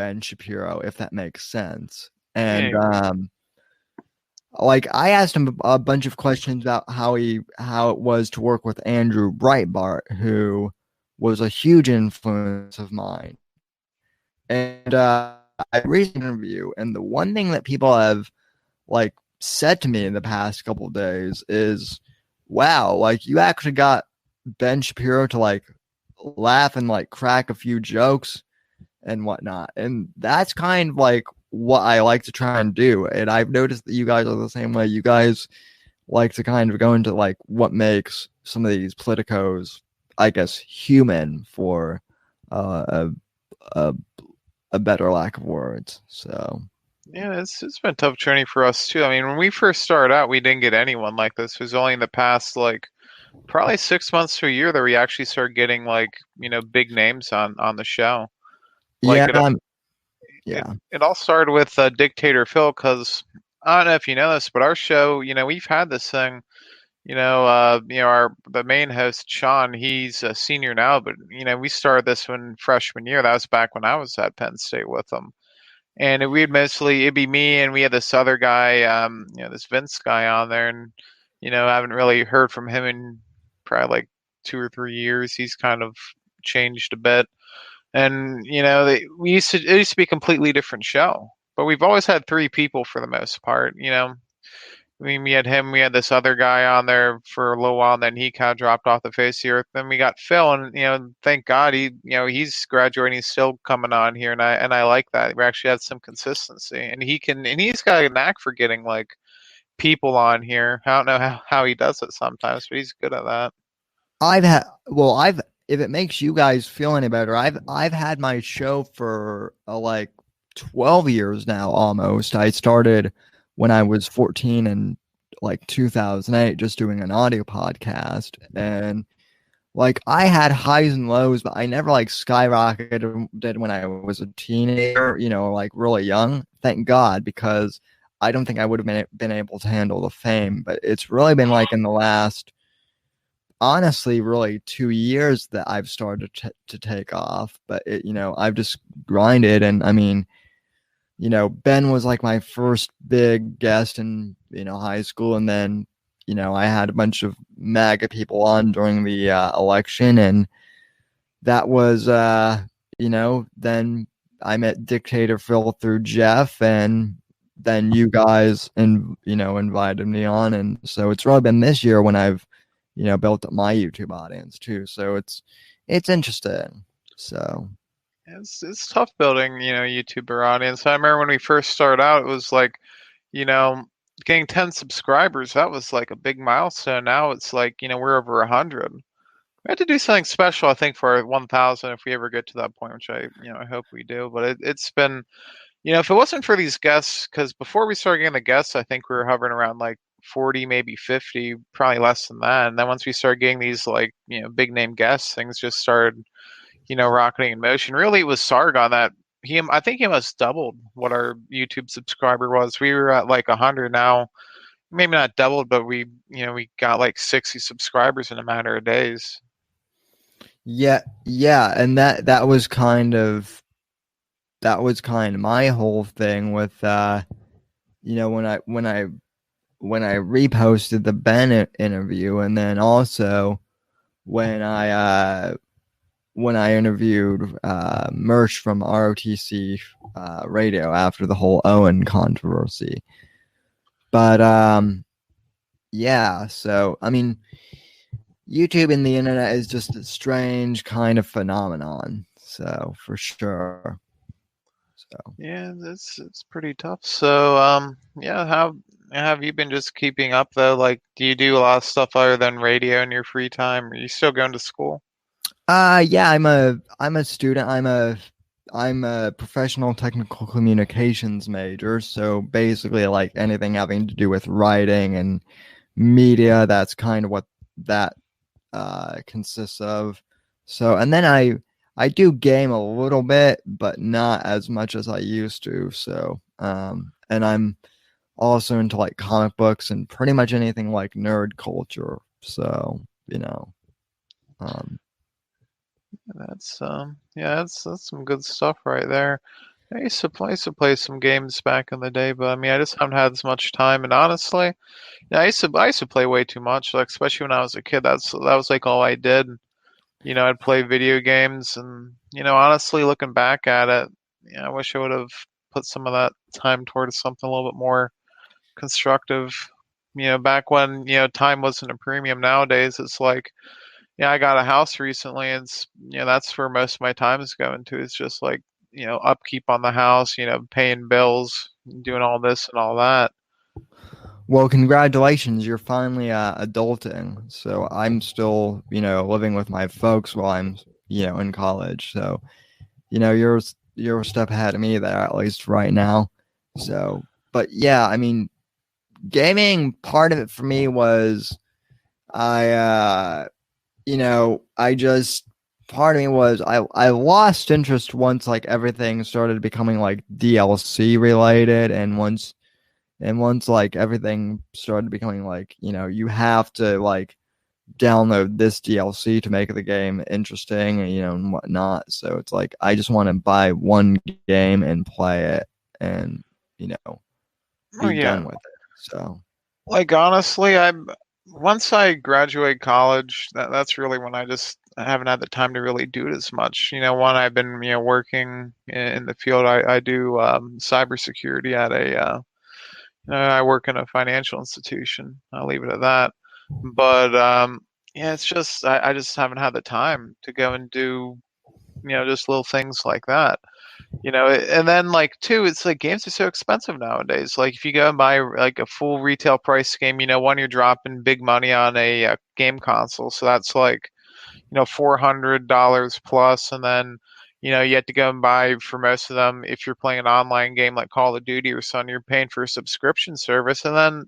if that makes sense. And I asked him a bunch of questions about how it was to work with Andrew Breitbart, who was a huge influence of mine. And I recently interview, and the one thing that people have said to me in the past couple of days is, wow, you actually got Ben Shapiro to laugh and crack a few jokes and whatnot. And that's kind of what I like to try and do. And I've noticed that you guys are the same way. You guys like to kind of go into what makes some of these politicos, I guess, human, for a better lack of words. So yeah, it's been a tough journey for us too. I mean, when we first started out, we didn't get anyone like this. It was only in the past probably 6 months to a year that we actually started getting big names on the show. Yeah. It all started with Dictator Phil, because I don't know if you know this, but our show, we've had this thing, the main host, Sean, he's a senior now, but we started this one freshman year. That was back when I was at Penn State with them. And it'd be me, and we had this other guy, this Vince guy on there, and I haven't really heard from him in probably 2 or 3 years. He's kind of changed a bit, and it used to be a completely different show. But we've always had 3 people for the most part. We had him, we had this other guy on there for a little while, and then he kind of dropped off the face of the earth. Then we got Phil, and thank God he's graduating, he's still coming on here, and I like that. We actually had some consistency, and he's got a knack for getting people on here. I don't know how he does it sometimes, but he's good at that. If it makes you guys feel any better, I've had my show for 12 years now almost. I started when I was 14 in 2008, just doing an audio podcast, and I had highs and lows, but I never skyrocketed when I was a teenager, really young. Thank God, because I don't think I would have been able to handle the fame. But it's really been like in the last, honestly, really 2 years that I've started to take off. But I've just grinded, and I mean, Ben was like my first big guest in high school, and then I had a bunch of MAGA people on during the election, and that was then I met Dictator Phil through Jeff, and then you guys invited me on, and so it's really been this year when I've built up my YouTube audience too. So it's interesting. So it's tough building YouTuber audience. I remember when we first started out, it was like getting 10 subscribers. That was like a big milestone. Now it's like we're over 100. We have to do something special, I think, for 1,000 if we ever get to that point, which I hope we do. But it's been, if it wasn't for these guests, because before we started getting the guests, I think we were hovering around like 40, maybe 50, probably less than that. And then once we started getting these like big name guests, things just started rocketing in motion. Really, it was Sargon that I think he must doubled what our YouTube subscriber was. We were at like 100 now. Maybe not doubled, but we got like 60 subscribers in a matter of days. Yeah, and that was kind of my whole thing with when I reposted the Ben interview, and then also when I interviewed Mersh from ROTC Radio after the whole Owen controversy. But so I mean, YouTube and the internet is just a strange kind of phenomenon. So for sure. So yeah, it's pretty tough. So how have you been just keeping up though? Like, do you do a lot of stuff other than radio in your free time? Are you still going to school? Yeah, I'm a student. I'm a professional technical communications major. So basically, like anything having to do with writing and media, that's kind of what that consists of. So, and then I do game a little bit, but not as much as I used to. So, and I'm also into like comic books and pretty much anything like nerd culture. So, that's that's some good stuff right there. I used to play some games back in the day, but I mean I just haven't had as much time. And honestly, I used to play way too much. Like especially when I was a kid, that was like all I did. I'd play video games, and honestly, looking back at it, I wish I would have put some of that time towards something a little bit more constructive. Back when time wasn't a premium. Nowadays, it's like. Yeah, I got a house recently, and it's, that's where most of my time is going to. It's just like, upkeep on the house, paying bills, doing all this and all that. Well, congratulations. You're finally adulting. So I'm still, living with my folks while I'm, in college. So, you're a step ahead of me there, at least right now. So, but yeah, I mean, gaming, part of it for me was part of me was I lost interest once like everything started becoming like DLC related, and once like everything started becoming like you have to like download this DLC to make the game interesting and whatnot. So it's like I just want to buy one game and play it and be done with it. So like honestly, once I graduate college, that's really when I haven't had the time to really do it as much. One, I've been working in the field. I do cybersecurity at I work in a financial institution. I'll leave it at that. But it's just I just haven't had the time to go and do just little things like that. And then like too, it's like games are so expensive nowadays. Like if you go and buy like a full retail price game, one, you're dropping big money on a game console, so that's like $400 plus, and then you have to go and buy for most of them. If you're playing an online game like Call of Duty or something, you're paying for a subscription service. And then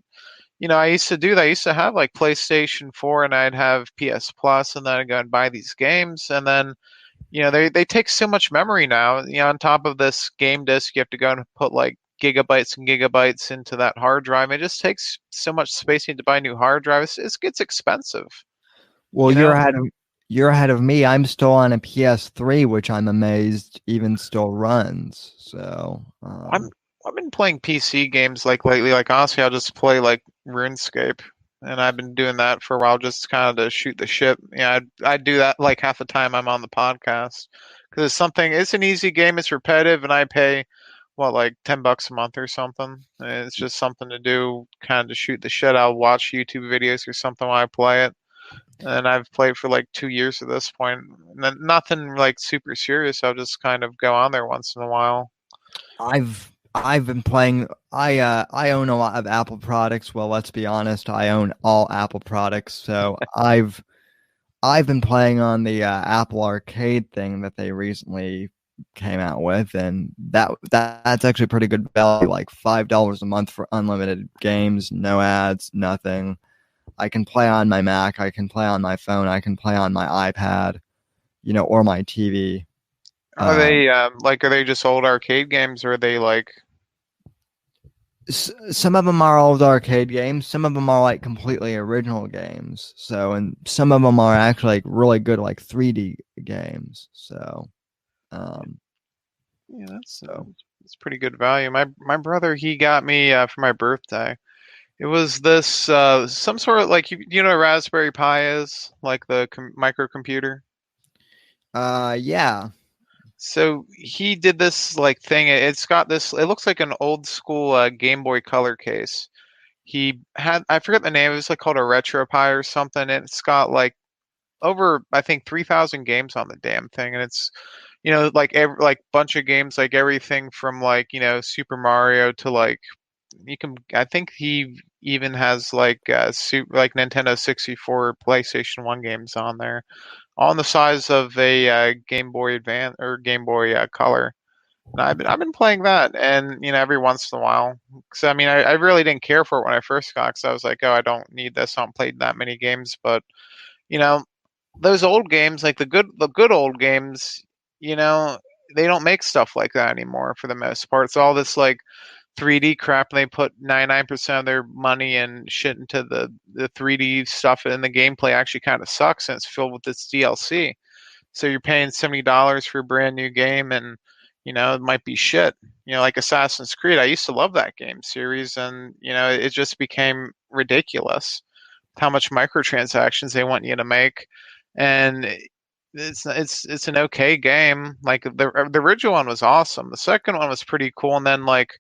I used to do that. I used to have like PlayStation 4, and I'd have PS Plus, and then I'd go and buy these games, and then they take so much memory now. On top of this game disc, you have to go and put like gigabytes and gigabytes into that hard drive. It just takes so much space. You need to buy a new hard drive. It gets expensive. Well, you're ahead of me. I'm still on a PS3, which I'm amazed even still runs. So I've been playing PC games like lately. Like honestly, I'll just play like RuneScape, and I've been doing that for a while, just kind of to shoot the shit. Yeah, I do that like half the time I'm on the podcast because it's an easy game. It's repetitive, and I pay like $10 a month or something. And it's just something to do, kind of to shoot the shit. I'll watch YouTube videos or something while I play it. And I've played for like 2 years at this point. Nothing like super serious. I'll just kind of go on there once in a while. I've been playing. I own a lot of Apple products. Well, let's be honest. I own all Apple products. So I've been playing on the Apple Arcade thing that they recently came out with, and that's actually pretty good value. Like $5 a month for unlimited games, no ads, nothing. I can play on my Mac, I can play on my phone, I can play on my iPad, or my TV. Are they are they just old arcade games, or are they like? Some of them are old arcade games. Some of them are like completely original games. So, and some of them are actually like really good, like 3D games. So, yeah, that's pretty good value. My brother, he got me for my birthday. It was this some sort of like you know what Raspberry Pi is, like the microcomputer. Yeah. So he did this like thing. It's got this. It looks like an old school Game Boy Color case. He had, I forget the name. It was like called a RetroPie or something. And it's got like over, I think, 3,000 games on the damn thing. And it's, like bunch of games, like everything from like Super Mario to like I think he even has like like Nintendo 64, PlayStation 1 games on there. On the size of a Game Boy Advance or Game Boy Color. And I've been playing that, and every once in a while. Because I really didn't care for it when I first got, because I was like, oh, I don't need this. I haven't played that many games, but those old games, like the good old games, they don't make stuff like that anymore for the most part. It's all this like 3D crap, and they put 99% of their money and shit into the 3D stuff, and the gameplay actually kind of sucks, and it's filled with this DLC. So you're paying $70 for a brand new game, and it might be shit. Like Assassin's Creed, I used to love that game series, and it just became ridiculous how much microtransactions they want you to make, and it's an okay game. Like the original one was awesome. The second one was pretty cool, and then like.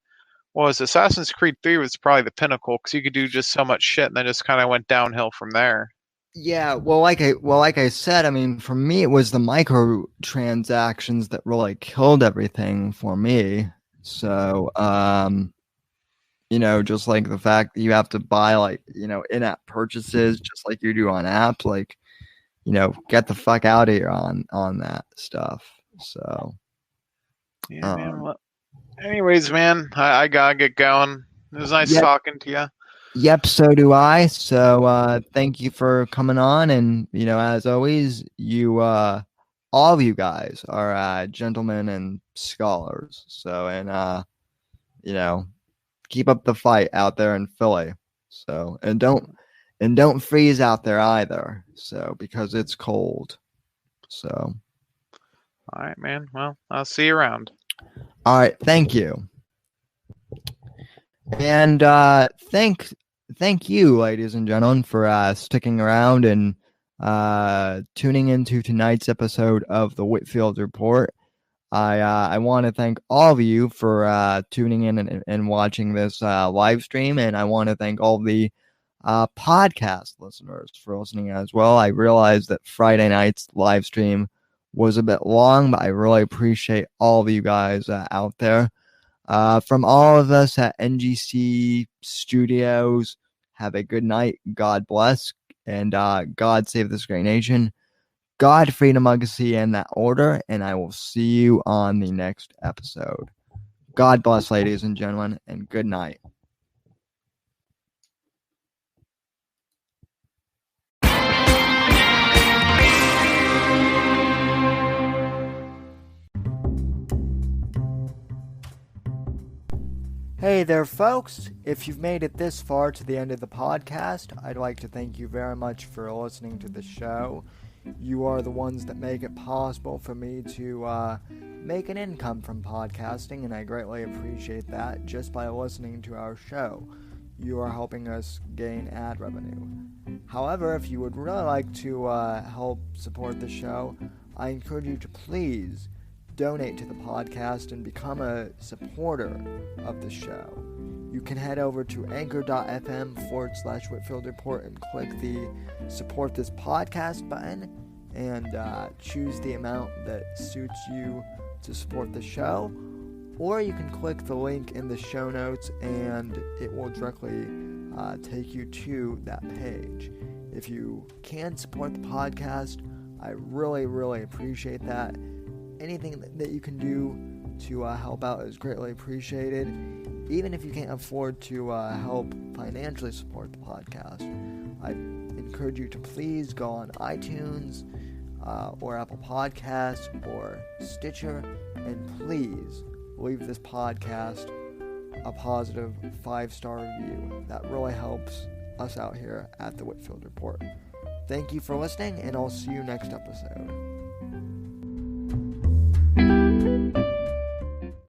Assassin's Creed 3 was probably the pinnacle because you could do just so much shit, and then just kind of went downhill from there. Yeah, like I said, for me, it was the microtransactions that really killed everything for me. So, just like the fact that you have to buy like, in-app purchases, just like you do on apps, like, get the fuck out of here on that stuff. So, yeah, man. Well, anyways, man, I gotta get going. It was nice talking to you. Yep, so do I. So thank you for coming on, and as always, all of you guys are gentlemen and scholars. So, and keep up the fight out there in Philly. So, and don't freeze out there either. So, because it's cold. So, all right, man. Well, I'll see you around. All right, thank you. And thank you, ladies and gentlemen, for sticking around and tuning into tonight's episode of the Whitfield Report. I want to thank all of you for tuning in and watching this live stream, and I want to thank all the podcast listeners for listening as well. I realized that Friday night's live stream was a bit long, but I really appreciate all of you guys out there. From all of us at NGC Studios, have a good night. God bless, and God save this great nation. God, freedom, legacy, and that order, and I will see you on the next episode. God bless, ladies and gentlemen, and good night. Hey there, folks. If you've made it this far to the end of the podcast, I'd like to thank you very much for listening to the show. You are the ones that make it possible for me to make an income from podcasting, and I greatly appreciate that just by listening to our show. You are helping us gain ad revenue. However, if you would really like to help support the show, I encourage you to please donate to the podcast and become a supporter of the show. You can head over to anchor.fm/Whitfield Report and click the support this podcast button and choose the amount that suits you to support the show. Or you can click the link in the show notes and it will directly take you to that page. If you can support the podcast, I really, really appreciate that. Anything that you can do to help out is greatly appreciated. Even if you can't afford to help financially support the podcast, I encourage you to please go on iTunes or Apple Podcasts or Stitcher and please leave this podcast a positive 5-star review. That really helps us out here at the Whitfield Report. Thank you for listening, and I'll see you next episode.